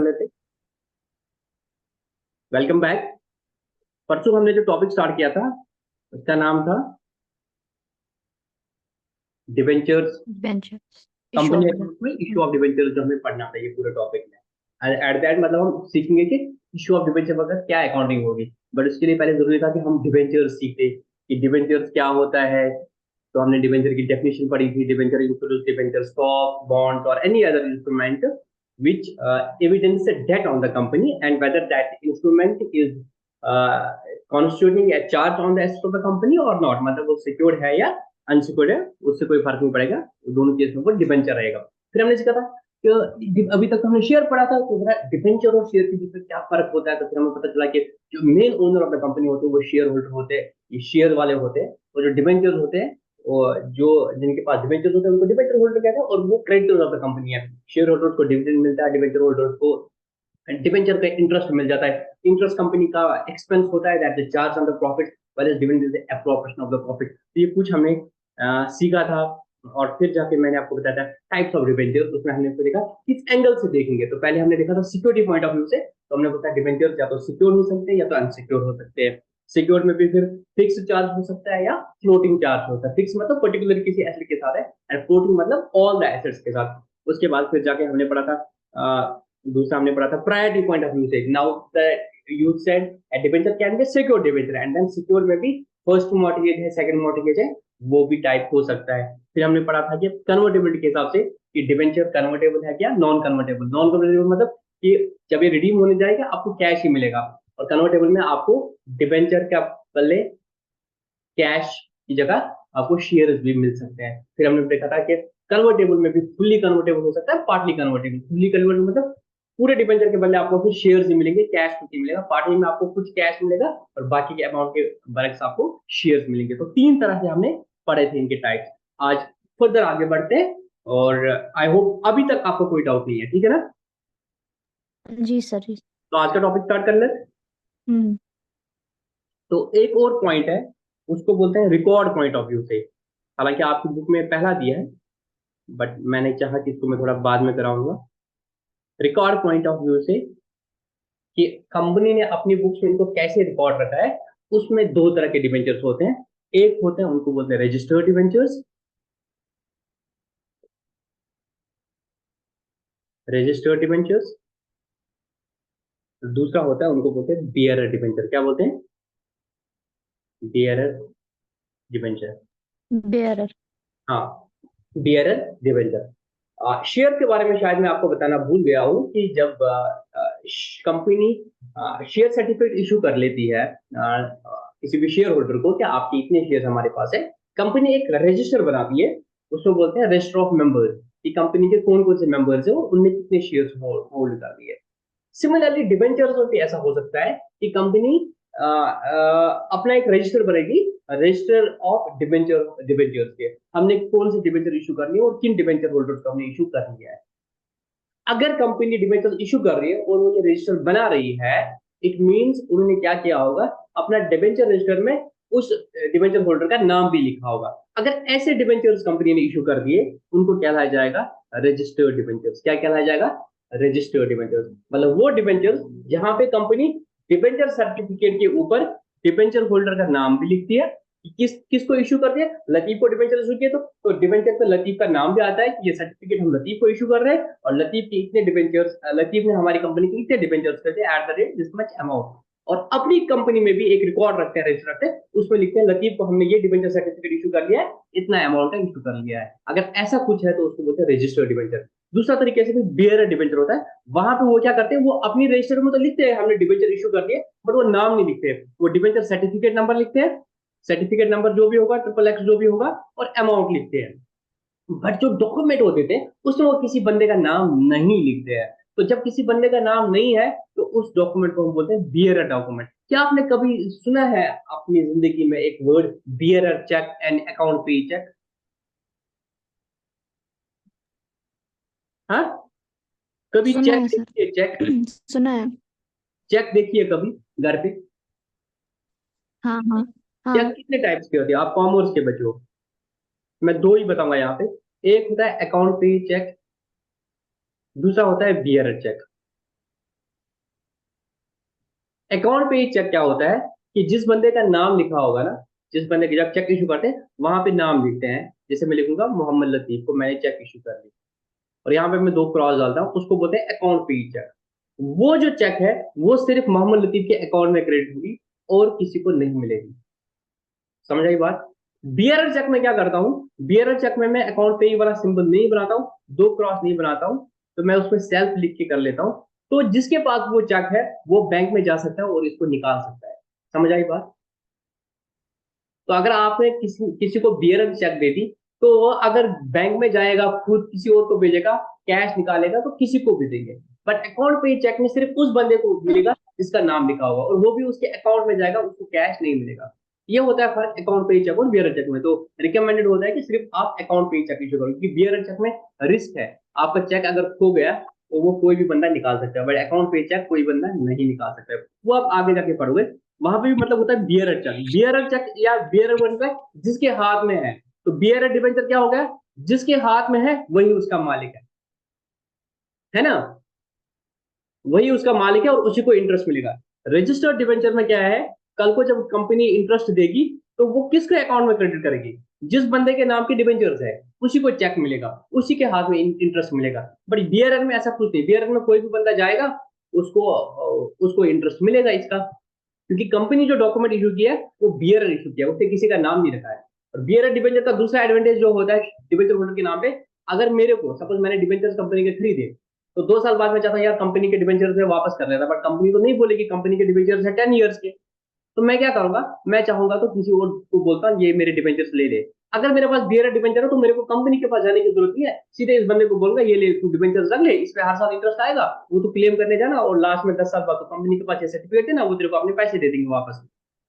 लेते। Welcome back. परसों हमने जो टॉपिक स्टार्ट किया था उसका नाम था debentures, benchers issue company of account में इशू ऑफ डिबेंचर्स, जो हमें पढ़ना था ये पूरे टॉपिक में। एट दैट मतलब हम सीखेंगे कि इशू ऑफ डिबेंचर वगैरह क्या अकाउंटिंग होगी। बट उसके लिए पहले जरूरी था कि हम डिबेंचर्स सीखते कि डिबेंचर्स क्या होता है। तो हमने डिबेंचर की डेफिनेशन पढ़ी थी। Debenture includes debenture stock, bonds और any other instrument which evidence a debt on the company and whether that instrument is constituting a charge on the asset of the company or not, मतलब वो secured है या unsecured है, उससे कोई फर्क नहीं पड़ेगा। दोनों केस में वो डिबेंचर रहेगा। फिर हमने सीखा था कि अभी तक तो हमने शेयर पढ़ा था कि डिबेंचर और शेयर के बीच में क्या फर्क होता है। तो फिर हमें पता चला कि जो main owner of the company होते हैं वो शेयर होल्डर होते हैं, ये शेयर वाले होते हैं। और जो डिबेंचर होते हैं और जो जिनके पास डिबेंचर होते हैं उनको डिबेंचर होल्डर कहते हैं, और वो क्रेडिटर्स ऑफ द कंपनी है। शेयर होल्डर्स को डिविडेंड मिलता है, डिबेंचर होल्डर्स को डिबेंचर पे इंटरेस्ट मिल जाता है। इंटरेस्ट कंपनी का एक्सपेंस होता है, that is charge on the profit, where dividend is the appropriation of the profit. तो ये कुछ हमने सीखा था। और फिर जाके मैंने आपको बताया था टाइप्स ऑफ डिबेंचर। उसमें हमने इसको देखा किस एंगल से देखेंगे। तो पहले हमने देखा था सिक्योरिटी पॉइंट ऑफ व्यू से। तो हमने बताया डिबेंचर या तो सिक्योर हो सकते हैं या तो अनसिक्योर हो सकते हैं। सिक्योर में भी फिर फिक्स चार्ज हो सकता है या फ्लोटिंग चार्ज हो सकता है। फिक्स मतलब पर्टिकुलर किसी एसेट के साथ है, एंड फ्लोटिंग मतलब ऑल द एसेट्स के साथ। उसके बाद फिर जाके हमने पढ़ा था दूसरा हमने पढ़ा था प्रायोरिटी पॉइंट ऑफ व्यू से। Now you said a debenture can be secured debenture, and then secure में भी फर्स्ट मॉर्टगेज है, सेकंड मॉर्टगेज है, वो भी टाइप हो सकता है। फिर हमने पढ़ा था कि कन्वर्टेबिलिटी के हिसाब से कि डिबेंचर कन्वर्टेबल है क्या नॉन कन्वर्टेबल। नॉन कन्वर्टेबल मतलब कि जब ये रिडीम होने जाएगा आपको कैश ही मिलेगा, और कन्वर्टेबल में आपको डिबेंचर का बदले कैश की जगह आपको शेयर्स भी मिल सकते हैं। फिर हमने देखा था कि कन्वर्टेबल में भी फुल्ली कन्वर्टेबल हो सकता है, पार्टली कन्वर्टेबल। फुल्ली कन्वर्टेबल मतलब पूरे डिबेंचर के बदले आपको कुछ शेयर्स ही मिलेंगे, कैश कुछ नहीं मिलेगा। पार्टली में आपको कुछ कैश मिलेगा और बाकी के अमाउंट के बरक्स आपको शेयर्स मिलेंगे। तो तीन तरह से हमने पढ़े थे इनके टाइप्स। आज फर्दर आगे बढ़ते हैं, और आई होप अभी तक आपको कोई डाउट नहीं है, ठीक है ना। जी सर। तो आज का टॉपिक स्टार्ट कर लेते हैं। हम्म। तो एक और पॉइंट है, उसको बोलते हैं रिकॉर्ड पॉइंट ऑफ व्यू से। हालांकि आपकी बुक में पहला दिया है, बट मैंने चाहा कि इसको मैं थोड़ा बाद में कराऊंगा। रिकॉर्ड पॉइंट ऑफ व्यू से कि कंपनी ने अपनी बुक्स में इनको कैसे रिकॉर्ड रखा है। उसमें दो तरह के डिबेंचर्स होते हैं। एक होते हैं उनको बोलते हैं रजिस्टर्ड डिबेंचर्स, रजिस्टर्ड डिबेंचर्स। दूसरा होता है उनको बोलते हैं बियरर डिबेंचर। क्या बोलते हैं? Bearer debenture. बेयरर। हाँ, बियरर डिबेंचर। शेयर के बारे में शायद मैं आपको बताना भूल गया हूँ कि जब कंपनी शेयर सर्टिफिकेट इशू कर लेती है किसी भी शेयर होल्डर को कि आपके इतने शेयर हमारे पास है, कंपनी एक रजिस्टर बनाती है। उसको बोलते हैं रजिस्टर ऑफ मेंबर्स, कि कंपनी के कौन कौन से मेंबर्स है और उनने कितने शेयर होल्ड कर लिए। सिमिलरली डिबेंचर्स में भी ऐसा हो सकता है कि कंपनी अपना एक रजिस्टर बनेगी, रजिस्टर ऑफ डिबेंचर डिबेंचर्स के। हमने कौन सी डिबेंचर इशू करनी है और किन डिबेंचर होल्डर्स को हमने इशू कर लिया है। अगर कंपनी डिबेंचर इशू कर रही है और वो ये रजिस्टर बना रही है, इट मींस उन्होंने क्या किया होगा, अपना डिबेंचर रजिस्टर में उस डिबेंचर होल्डर का नाम भी लिखा होगा। अगर ऐसे डिबेंचर्स कंपनी ने इशू कर दिए, उनको क्या कहलाया जाएगा? Registered debentures. क्या कहलाया जाएगा? Registered debentures. मतलब वो डिबेंचर्स जहां पे कंपनी डिबेंचर सर्टिफिकेट के ऊपर डिबेंचर होल्डर का नाम भी लिखती है कि किसको इशू कर दिया। लतीफ को डिबेंचर इशू किया तो डिबेंचर पे लतीफ का नाम भी आता है कि ये सर्टिफिकेट हम लतीफ को इशू कर रहे हैं, और लतीफ के इतने डिबेंचर्स, लतीफ ने हमारी कंपनी के इतने डिबेंचर्स कर दिए at the rate this much amount. और अपनी कंपनी में भी एक रिकॉर्ड रखते हैं, रजिस्टर रखते हैं, उसमें लिखते हैं लतीफ को हमने ये डिबेंचर सर्टिफिकेट इशू कर लिया है, इतना अमाउंट है, इशू कर लिया है। अगर ऐसा कुछ है तो उसको बोलते हैं रजिस्टर्ड डिबेंचर। दूसरा तरीके से भी बियरर डिबेंचर होता है। वहां पे वो क्या करते हैं, वो अपनी रजिस्टर में तो लिखते हैं हमने डिबेंचर इशू कर दिए, बट वो नाम नहीं लिखते। वो डिबेंचर सर्टिफिकेट नंबर लिखते हैं, सर्टिफिकेट नंबर जो भी होगा, ट्रिपल एक्स जो भी होगा, और अमाउंट लिखते हैं। बट जो डॉक्यूमेंट होते थे उसमें वो किसी बंदे का नाम नहीं लिखते हैं। तो जब किसी बंदे का नाम नहीं है तो उस डॉक्यूमेंट को हम बोलते हैं बियरर डॉक्यूमेंट। क्या आपने कभी सुना है अपनी जिंदगी में एक word bearer cheque and account पे चेक? हाँ, कभी सुना चेक है सर। देखिए, चेक। सुना है। चेक देखिए कभी घर पे। हाँ हाँ चेक हाँ। कितने टाइप्स के होते हैं? आप कॉमर्स के बच्चे हो, मैं दो ही बताऊंगा यहाँ पे। एक होता है अकाउंट पे चेक, दूसरा होता है बियरर चेक। अकाउंट पे चेक क्या होता है कि जिस बंदे का नाम लिखा होगा ना, जिस बंदे के जब चेक इशू करते हैं वहां पे नाम लिखते हैं। जैसे मैं लिखूंगा मोहम्मद लतीफ को मैंने चेक इशू कर दी, और यहाँ पे मैं 2 क्रॉस डालता हूँ, उसको बोलते हैं अकाउंट पे चेक। वो जो चेक है वो सिर्फ मोहम्मद लतीफ के अकाउंट में क्रेडिट होगी और किसी को नहीं मिलेगी। समझ आई बात? बियरर चेक में क्या करता हूँ, बियरर चेक में मैं अकाउंट पे वाला सिंबल नहीं बनाता हूँ, 2 क्रॉस नहीं बनाता हूँ, तो मैं उसमें सेल्फ लिख के कर लेता हूँ। तो जिसके पास वो चेक है वो बैंक में जा सकता है और इसको निकाल सकता है। समझ आई बात? तो अगर आपने किसी किसी को बियरर चेक दे दी, तो वो अगर बैंक में जाएगा, खुद किसी और को भेजेगा, कैश निकालेगा, तो किसी को भी देंगे। बट अकाउंट पे चेक में सिर्फ उस बंदे को मिलेगा जिसका नाम लिखा होगा, और वो भी उसके अकाउंट में जाएगा, उसको कैश नहीं मिलेगा। ये होता है फर्क अकाउंट पे चेक और बियरर चेक में। तो रिकमेंडेड होता है कि सिर्फ आप अकाउंट पे चेक इशू करो, क्योंकि बियरर चेक में रिस्क है, आपका चेक अगर खो गया तो वो कोई भी बंदा निकाल सकता है, बट अकाउंट पे चेक कोई बंदा नहीं निकाल सकता है। वो आप आगे जाके पढ़ोगे, वहां पे भी मतलब होता है बियरर चेक। बियरर चेक या बियरर बनता है जिसके हाथ में है, तो बियरर डिबेंचर क्या हो गया, जिसके हाथ में है वही उसका मालिक है ना, वही उसका मालिक है और उसी को इंटरेस्ट मिलेगा। रजिस्टर्ड डिबेंचर में क्या है, कल को जब कंपनी इंटरेस्ट देगी तो वो किसके अकाउंट में क्रेडिट करेगी, जिस बंदे के नाम की डिबेंचर्स है उसी को चेक मिलेगा, उसी के हाथ में इंटरेस्ट मिलेगा। बट बियरर में ऐसा कुछ नहीं, बियरर में कोई भी बंदा जाएगा, उसको उसको इंटरेस्ट मिलेगा इसका, क्योंकि कंपनी जो डॉक्यूमेंट इशू किया है वो बियरर इशू किया है, उसने किसी का नाम नहीं रखा है। और बियरर डिबेंचर का दूसरा एडवांटेज जो होता है डिबेंचर होल्डर के नाम पे, अगर मेरे को सपोज मैंने डिबेंचर कंपनी के खरीदे, तो 2 साल बाद मैं चाहता हूँ यार कंपनी के डिबेंचर में वापस कर लेता, बट कंपनी तो नहीं बोलेगी, कंपनी के डिबेंचर है 10 ईयर्स के। तो मैं क्या करूंगा, मैं चाहूंगा तो किसी और को बोलता हूँ ये मेरे डिबेंचर्स ले ले। अगर मेरे पास बियरर डिबेंचर है तो मेरे को कंपनी के पास जाने की जरूरत नहीं है, सीधे इस बंदे को बोलूंगा ये ले तू डिबेंचर्स रख ले, इस पे हर साल इंटरेस्ट आएगा, वो तो क्लेम करने जाना, और लास्ट में 10 साल बाद तो कंपनी के पास सर्टिफिकेट है ना, वो तेरे को अपने पैसे दे देंगे वापस।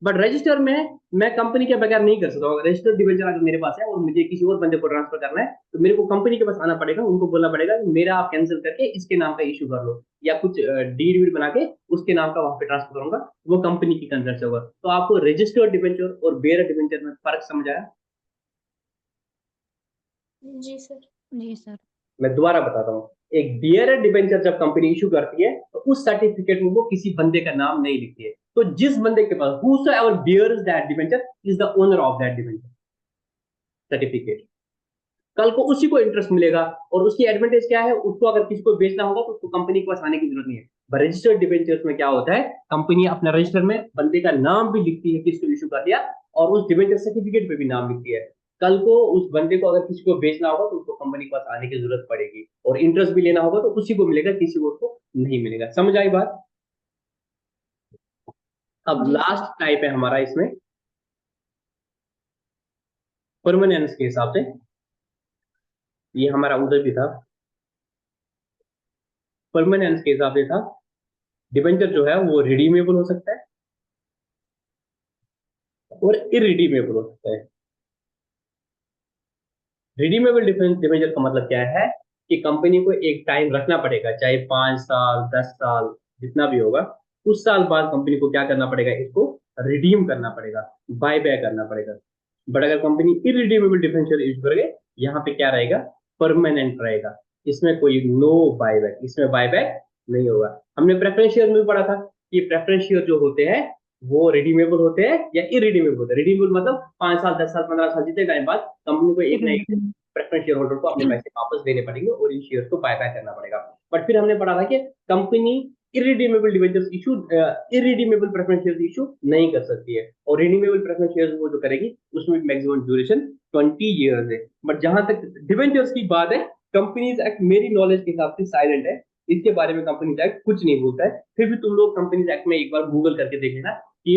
बट रजिस्टर में मैं कंपनी के बगैर नहीं कर सकता हूँ। रजिस्टर्ड डिबेंचर अगर मेरे पास है और मुझे किसी और बंदे को ट्रांसफर करना है, तो मेरे को कंपनी के पास आना पड़ेगा, उनको बोलना पड़ेगा कि मेरा आप कैंसिल करके इसके नाम का इशू कर लो, या कुछ डीड वीड बना के उसके नाम का वहां पे ट्रांसफर करूंगा, वो कंपनी की कंसर्न से होगा। तो आपको रजिस्टर्ड डिबेंचर और बेयर डिबेंचर में फर्क समझ आया? जी सर। जी सर। मैं दोबारा बताता हूँ, एक बियरर डिबेंचर जब कंपनी इशू करती है तो उस सर्टिफिकेट में वो किसी बंदे का नाम नहीं लिखती है, तो जिस बंदे के पास whosoever bears that debenture is the owner of that debenture certificate, कल को उसी को इंटरेस्ट मिलेगा। और उसकी एडवांटेज क्या है, उसको अगर किसी को बेचना होगा तो उसको कंपनी के पास आने की जरूरत नहीं है। रजिस्टर्ड डिबेंचर्स में क्या होता है, कंपनी अपने रजिस्टर में बंदे का नाम भी लिखती है किसको इशू कर दिया, और उस डिबेंचर सर्टिफिकेट पे भी नाम लिखती है। कल को उस बंदे को अगर किसी को बेचना होगा तो उसको कंपनी के पास आने की जरूरत पड़ेगी, और इंटरेस्ट भी लेना होगा तो उसी को मिलेगा, किसी और को नहीं मिलेगा। समझ आई बात? अब जी सर। लास्ट टाइप है हमारा इसमें परमानेंस के हिसाब से, ये हमारा उधर भी था, परमानेंस के हिसाब से था। डिबेंचर जो है वो रिडीमेबल हो सकता है और इरिडीमेबल हो सकता है। रिडीमेबल डिबेंचर का मतलब क्या है कि कंपनी को एक टाइम रखना पड़ेगा, चाहे 5 साल 10 साल जितना भी होगा, उस साल बाद कंपनी को क्या करना पड़ेगा, इसको रिडीम करना पड़ेगा, बाय बैक करना पड़ेगा। बट अगर कंपनी इरिडीमेबल डिबेंचर यूज करेगी, यहाँ पे क्या रहेगा, परमानेंट रहेगा, इसमें कोई नो बायबैक, इसमें बायबैक नहीं होगा। हमने प्रेफरेंस शेयर में भी पढ़ा था कि प्रेफरेंस शेयर जो होते हैं वो रिडीमेबल होते हैं या इरिडीमेबल होते हैं। रिडीमेबल मतलब 5 साल 10 साल 15 साल जितने टाइम बाद कंपनी को एक ना एक प्रेफरेंस शेयर होल्डर को अपने पैसे वापस देने पड़ेंगे और इन शेयर्स को बाय बैक करना पड़ेगा। बट फिर हमने पढ़ा था कि company irredeemable debentures issue, irredeemable preference shares issue नहीं कर सकती है, और रिडीमेबल प्रेफरेंस शेयर्स वो जो करेगी उसमें मैक्सिमम ड्यूरेशन 20 ईयर्स है। बट जहां तक डिवेंचर्स की बात है, कंपनीज एक्ट मेरी नॉलेज के हिसाब से साइलेंट है, इसके बारे में कंपनीज एक्ट कुछ नहीं बोलता है। फिर भी तुम लोग कंपनीज एक्ट में एक बार गूगल करके देख लेना कि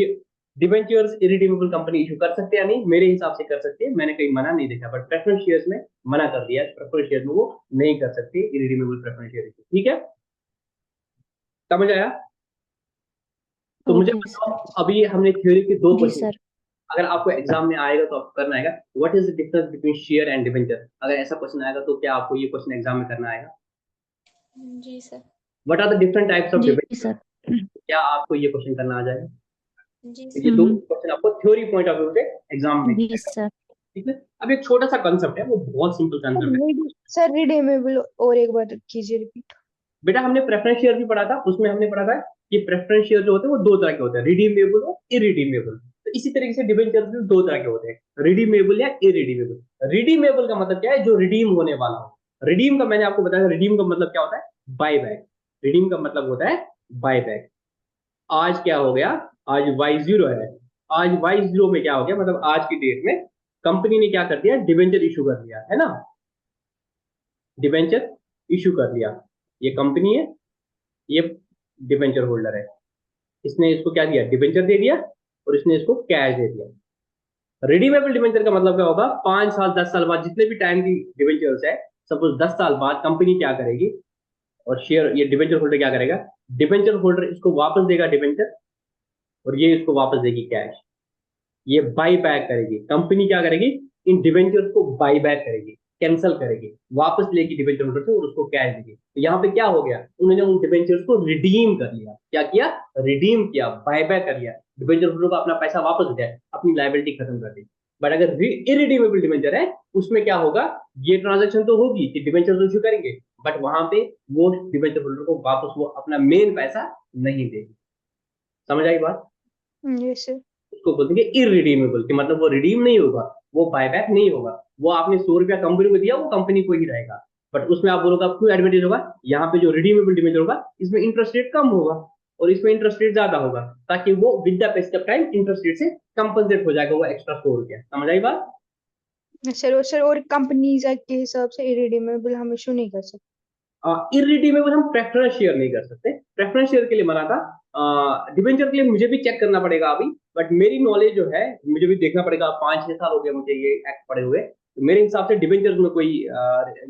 डिबेंचर्स इरिडीमेबल कंपनी इशू कर सकते हैं या नहीं। मेरे हिसाब से कर सकते हैं, मैंने कहीं मना नहीं देखा, बट प्रेफरेंस शेयर्स में मना कर दिया, प्रेफरेंस शेयर में वो नहीं कर सकते इरिडीमेबल प्रेफरेंस शेयर इशू। ठीक है, समझ आया? तो मुझे ओके बताओ, सर। अभी हमने थ्योरी के 2 जी क्वेश्चन, सर। अगर आपको एग्जाम में आएगा तो आपको करना आएगा, what is the difference between share and debenture. अगर ऐसा क्वेश्चन आएगा तो क्या आपको ये क्वेश्चन एग्जाम में करना आएगा, जी sir. What are the different types of जी डिबेंचर, सर। क्या आपको ये क्वेश्चन करना आ जाएगा? जी तो सर। ये 2 क्वेश्चन आपको थ्योरी पॉइंट ऑफ व्यू से एग्जाम में जी आएगा। सर। ठीक है, अब एक छोटा सा कंसेप्ट है, वो बहुत सिंपल कंसेप्ट है। सर रिडीमेबल और एक बार कीजिए रिपीट। बेटा हमने प्रेफरेंस शेयर भी पढ़ा था, उसमें हमने पढ़ा था कि प्रेफरेंस शेयर जो होते हैं वो दो तरह के होते हैं, रिडीमेबल और इरिडीमेबल। तो इसी तरीके से डिबेंचर्स भी दो तरह के होते हैं, रिडीमेबल या इरिडीमेबल। रिडीमेबल का मतलब क्या है, जो रिडीम होने वाला हो। रिडीम का मैंने आपको बताया, रिडीम का मतलब क्या होता है, बाय बैक। रिडीम का मतलब होता है बाय बैक। आज क्या हो गया, आज Y0 है। आज Y0 में क्या हो गया, मतलब आज की डेट में कंपनी ने क्या कर दिया, डिबेंचर इशू कर दिया है ना, डिबेंचर इशू कर दिया। ये कंपनी है, ये डिबेंचर होल्डर है, इसने इसको क्या दिया, डिबेंचर दे दिया और इसने इसको कैश दे दिया। रिडीमेबल डिबेंचर का मतलब क्या होगा, 5 साल 10 साल बाद, जितने भी टाइम की डिबेंचर्स है, सपोज 10 साल बाद कंपनी क्या करेगी, और शेयर ये डिबेंचर होल्डर क्या करेगा, डिबेंचर होल्डर इसको वापस देगा डिबेंचर, और ये इसको वापस देगी कैश। ये बाई बैक करेगी, कंपनी क्या करेगी, इन डिबेंचर्स को बाई बैक करेगी, कैंसिल करेगी, वापस लेगी डिबेंचर होल्डर से और उसको कैश देगी। तो यहाँ पे क्या हो गया, उन्होंने उन डिबेंचर्स को रिडीम कर लिया। क्या किया, रिडीम किया, बाय बैक कर लिया, डिबेंचर होल्डर को अपना पैसा वापस दिया, अपनी लाइबिलिटी खत्म कर दी। बट अगर इरिडीमेबल डिबेंचर है, उसमें क्या होगा, ये ट्रांजेक्शन तो होगी कि डिबेंचर इशू करेंगे, बट वहां पे वो डिबेंचर होल्डर को वापस वो अपना मेन पैसा नहीं देगी। समझ आई बात। Yes sir. उसको बोलते हैं इरिडीमेबल, कि मतलब वो रिडीम नहीं होगा, वो बायबैक नहीं होगा, वो आपने 100 रुपया कंपनी को दिया, वो कंपनी को ही रहेगा। बट उसमें आप बोलोगे आपको एडवांटेज होगा, यहाँ पे जो रिडीमेबल डिबेंचर होगा इसमें इंटरेस्ट रेट कम होगा और इसमें इंटरेस्ट रेट ज्यादा होगा, ताकि वो with the pace of time interest rate से कंपनसेट हो जाएगा वो एक्स्ट्रा 100 रुपया। समझ आई बात। सर और कंपनीज एक्ट के हिसाब से इरिडीमेबल हम इशू नहीं कर सकते। इरिडीमेबल हम प्रेफरेंस शेयर नहीं कर सकते, प्रेफरेंस शेयर के लिए मना था। डिबेंचर के लिए मुझे भी चेक करना पड़ेगा अभी, बट मेरी नॉलेज जो है, मुझे भी देखना पड़ेगा, 5-6 साल हो गए मुझे ये एक्ट पड़े हुए, तो मेरे हिसाब से डिबेंचर में कोई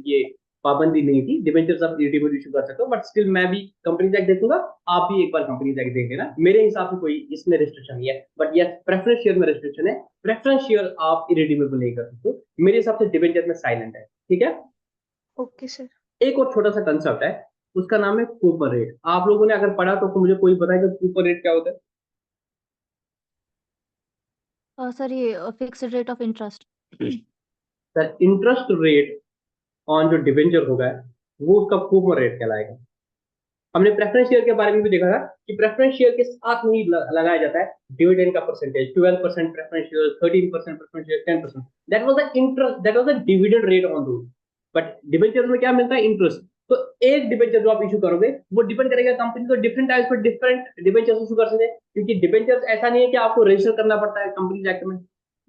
ये पाबंदी नहीं थी, डिबेंचर आप इरिडीमेबल इशू कर सकते हो। बट स्टिल मैं भी कंपनी एक्ट देखूंगा, आप भी एक बार कंपनी एक्ट देख लेना, मेरे हिसाब से कोई इसमें रिस्ट्रिक्शन नहीं है। बट यस, प्रेफरेंस शेयर में रिस्ट्रिक्शन है, प्रेफरेंस शेयर आप इरिडीमेबल नहीं कर सकते, मेरे हिसाब से डिबेंचर में साइलेंट है। ठीक है। Okay sir. एक और छोटा सा कंसेप्ट है, उसका नाम है कूपन रेट। आप लोगों ने अगर पढ़ा तो मुझे कोई बताएगा कूपन रेट क्या होता है। सर ये fixed rate of interest. Sir interest rate on जो डिबेंचर होगा वो उसका कूपन रेट कहलाएगा। हमने प्रेफरेंस शेयर के बारे में भी देखा था कि प्रेफरेंस शेयर के साथ में ही लगाया जाता है डिविडेंड का percentage, 12% preference share, 13% preference share, 10%। That was the interest, that was the dividend rate on those. But debenture में क्या मिलता है, इंटरेस्ट। तो एक डिबेंचर जो आप इशू करोगे वो डिपेंड करेगा, कंपनी को डिफरेंट टाइप्स पर डिफरेंट डिबेंचर इशू कर सकते हैं, क्योंकि डिबेंचर ऐसा नहीं है कि आपको रजिस्टर करना पड़ता है कंपनी एक्ट में।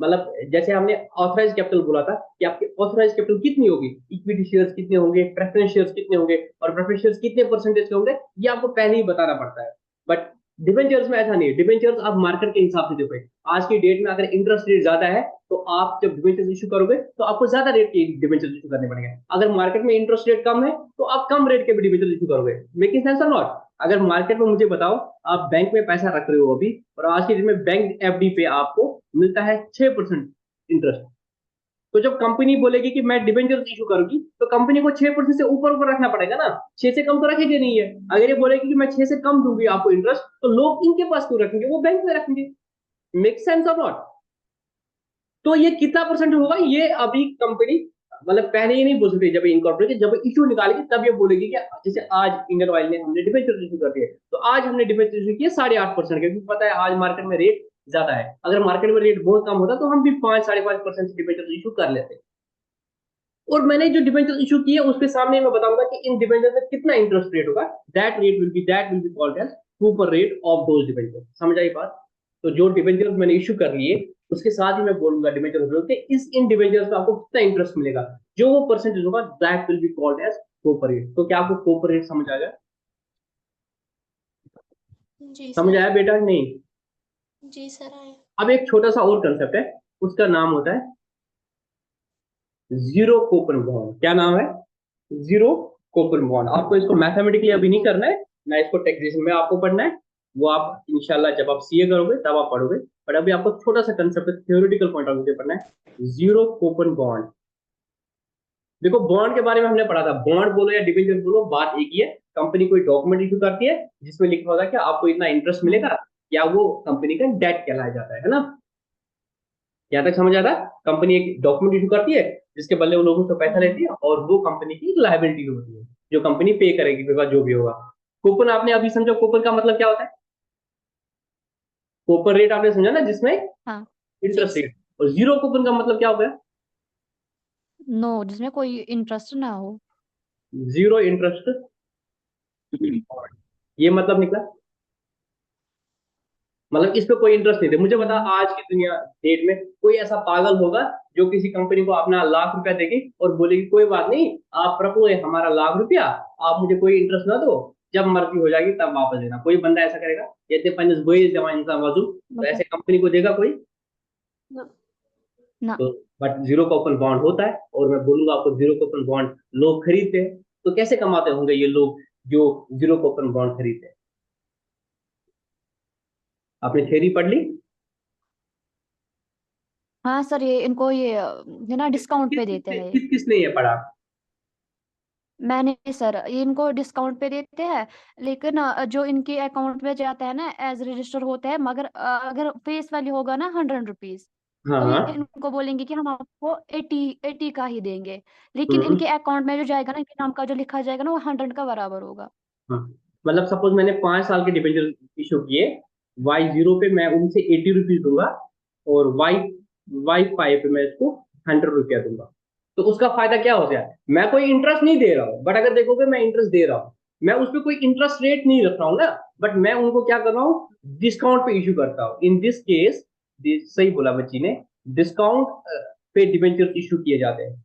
मतलब जैसे हमने ऑथराइज कैपिटल बोला था कि आपकी ऑथराइज कैपिटल कितनी होगी, इक्विटी शेयर्स कितने होंगे, प्रेफरेंस शेयर्स कितने होंगे, और प्रेफरेंस शेयर्स कितने परसेंटेज के होंगे, ये आपको पहले ही बताना पड़ता है। बट डिबेंचर्स में ऐसा नहीं है, डिबेंचर्स आप मार्केट के हिसाब से देखो। आज की डेट में अगर इंटरेस्ट रेट ज्यादा है तो आप जब डिबेंचर्स इशू करोगे तो आपको ज्यादा रेट के डिबेंचर्स इशू करने पड़ेंगे। अगर मार्केट में इंटरेस्ट रेट कम है तो आप कम रेट के भी डिबेंचर्स इशू करोगे। मेकिंग सेंस और नॉट। अगर मार्केट में मुझे बताओ, आप बैंक में पैसा रख रहे हो अभी, और आज की डेट में बैंक एफडी पे आपको मिलता है 6% इंटरेस्ट, तो जब कंपनी बोलेगी कि मैं डिबेंचर इशू करूंगी तो कंपनी को 6% से ऊपर ऊपर रखना पड़ेगा ना, 6 से कम तो रखेगी नहीं है। अगर ये बोलेगी कि मैं 6 से कम दूंगी आपको इंटरेस्ट, तो लोग इनके पास क्यों रखेंगे, वो बैंक में रखेंगे। मेक सेंस और नॉट। तो ये कितना परसेंट होगा, ये अभी कंपनी मतलब पहले ही नहीं बोल सकती, जब इनकॉर्पोरेट जब इशू निकालेगी तब ये बोलेगी कि जैसे आज इंडियन ऑयल ने हमने डिबेंचर इशू कर दिए, तो आज हमने डिबेंचर इशू किया 8.5%, क्योंकि पता है आज मार्केट में रेट ज्यादा है। अगर मार्केट में रेट बहुत कम होता तो हम भी 5-5.5% डिबेंचर इशू कर लेते। और मैंने जो डिबेंचर इशू किए उसके सामने मैं बताऊंगा कि इन डिबेंचर में कितना इंटरेस्ट रेट होगा, that will be called as coupon rate of those debenture. समझ आई बात। तो जो डिबेंचर मैंने इशू कर लिए उसके साथ ही मैं बोलूंगा डिबेंचर होल्डर के इस इन डिबेंचर्स में आपको कितना इंटरेस्ट मिलेगा, जो वो परसेंटेज होगा, that will be called as coupon rate. तो क्या आपको कूपन रेट समझ आ गया, जी समझ सर। आया बेटा नहीं। जी सर आया। अब एक छोटा सा और कंसेप्ट है, उसका नाम होता है जीरो कूपन बॉन्ड। क्या नाम है, जीरो कूपन बॉन्ड। आपको इसको मैथमेटिकली अभी नहीं करना है ना, इसको टैक्सेशन में आपको पढ़ना है, वो आप इंशाल्लाह जब आप सीए करोगे तब आप पढ़ोगे। बट अभी आपको छोटा सा concept theoretical point of view से पढ़ना है, जीरो कूपन बॉन्ड। देखो बॉन्ड के बारे में हमने पढ़ा था, बॉन्ड बोलो या डिबेंचर बोलो बात एक ही है। कंपनी कोई डॉक्यूमेंट इशू करती है जिसमें लिखा होता है कि आपको इतना इंटरेस्ट मिलेगा, या वो कंपनी का डेट कहलाया जाता है ना। यहाँ तक समझ आता है। कंपनी एक डॉक्यूमेंट इशू करती है जिसके बदले वो लोगों से पैसा लेती है, और वो कंपनी की लायबिलिटी होती है जो कंपनी पे करेगी, जो भी होगा। कूपन आपने अभी समझा, कूपन का मतलब क्या होता है? कूपन रेट आपने समझा ना, जिसमें हाँ। Interest rate. और जीरो कूपन का मतलब क्या हो गया? नो, जिसमें कोई इंटरेस्ट ना हो। Zero interest. ये मतलब निकला, मतलब इस पे कोई इंटरेस्ट नहीं थे। मुझे बता, आज की दुनिया डेट में कोई ऐसा पागल होगा जो किसी कंपनी को अपना ₹1,00,000 देगी और बोलेगी कोई बात नहीं, आप रख लो ये हमारा ₹1,00,000, आप मुझे कोई इंटरेस्ट ना दो, जब मर्जी हो जाएगी तब वापस देना? कोई बंदा ऐसा करेगा? ये पंजस बोई जमा इंसान वजू, तो ऐसे कंपनी को देगा कोई? ना। तो बट जीरो कूपन बॉन्ड होता है, और मैं बोलूंगा आपको जीरो कूपन बॉन्ड लोग खरीदते हैं। तो कैसे कमाते होंगे ये लोग जो जीरो कूपन बॉन्ड खरीदते हैं? आपने थ्योरी पढ़ ली? हाँ सर, ये इनको ये ना डिस्काउंट पे देते हैं ये। किसने ये पढ़ा? मैंने सर, ये इनको डिस्काउंट पे देते हैं, लेकिन जो इनके अकाउंट में जाता है ना एज रजिस्टर होता है, मगर अगर फेस वैल्यू होगा ना 100 रुपीज, तो ये हाँ। इनको बोलेंगे कि हम आपको 80 का ही देंगे, लेकिन हम्म। इनके अकाउंट में जो जाएगा ना, इनके नाम का जो लिखा जाएगा ना, वो 100 का बराबर होगा। हाँ, मतलब सपोज मैंने 5 साल के डिबेंचर इशू किए, Y0 पे मैं उनसे ₹80 दूंगा, और Y5 पे मैं इसको ₹100 दूंगा। तो उसका फायदा क्या हो गया? मैं कोई इंटरेस्ट नहीं दे रहा हूँ, बट अगर देखोगे मैं इंटरेस्ट दे रहा हूँ। मैं उस पर कोई इंटरेस्ट रेट नहीं रख रहा हूँ ना, बट मैं उनको क्या कर रहा हूँ, डिस्काउंट पे इशू करता हूँ। इन दिस केस, सही बोला बच्ची ने, डिस्काउंट पे डिबेंचर इशू किए जाते हैं।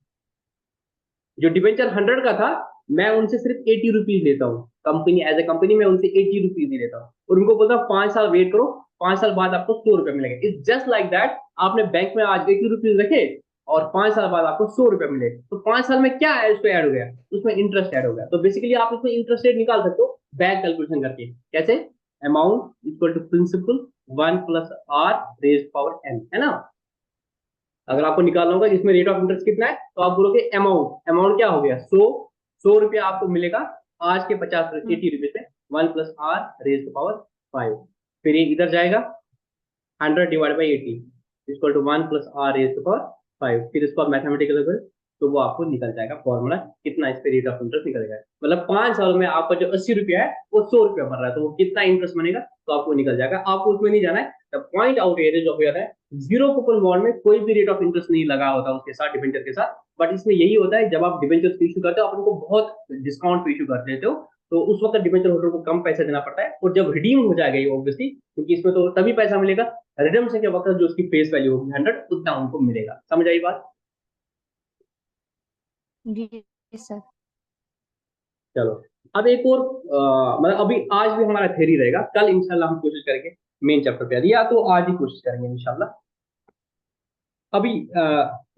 जो डिबेंचर 100 का था, मैं उनसे सिर्फ ₹80 लेता हूँ। कंपनी एज ए कंपनी मैं उनसे ₹80 ही लेता हूँ, और उनको बोलता हूँ 5 साल वेट करो, 5 साल बाद आपको ₹100 मिलेगा। It's just like that. आपने बैंक में आज ₹80 रखे, और 5 साल बाद आपको ₹100 मिले, तो 5 साल में क्या है उसमें ऐड हो गया? उसमें इंटरेस्ट ऐड हो गया। तो बेसिकली आप उसमें इंटरेस्ट रेट निकाल सकते हो बैंक कैलकुलेशन करके। कैसे? Amount equal to principal 1 + r raise power n, है ना? अगर आपको निकालना होगा इसमें रेट ऑफ इंटरेस्ट कितना है, तो आप बोलोगे अमाउंट। अमाउंट क्या हो गया? 100 आपको मिलेगा आज के 80 रुपए से, 1 + r रेज टू पावर 5। फिर ये इधर जाएगा, 100 ÷ 80 equal to 1 + r raise to power 5। फिर इसको आप मैथमेटिकल करें तो वो आपको निकल जाएगा फॉर्मूला, कितना इस पे रेट ऑफ इंटरेस्ट निकल जाएगा। मतलब 5 साल में आपका जो ₹80 है वो ₹100 बन रहा है, तो वो कितना इंटरेस्ट बनेगा तो आपको निकल जाएगा। आपको उसमें नहीं जाना है। द पॉइंट आउट एरिया जो हो जाता है, जीरो कूपन बॉन्ड में कोई भी रेट ऑफ इंटरेस्ट नहीं लगा होता उसके साथ, डिबेंचर के साथ। बट इसमें यही होता है, जब आप डिबेंचर इशू करते हो, आप उनको बहुत डिस्काउंट पे इशू कर देते हो, तो उस वक्त डिबेंचर होल्डर को कम पैसा देना पड़ता है। और जब रिडीम हो जाएगा ये ऑब्वियसली, क्योंकि इसमें तो तभी पैसा मिलेगा, रिडम्पशन के वक्त जो उसकी फेस वैल्यू होगी 100, उतना उनको मिलेगा। समझ आई बात? जी सर। चलो, अब एक और मतलब अभी आज भी हमारा थ्योरी रहेगा, कल इंशाल्लाह हम कोशिश करेंगे मेन चैप्टर पे, या तो आज ही कोशिश करेंगे इंशाल्लाह। अभी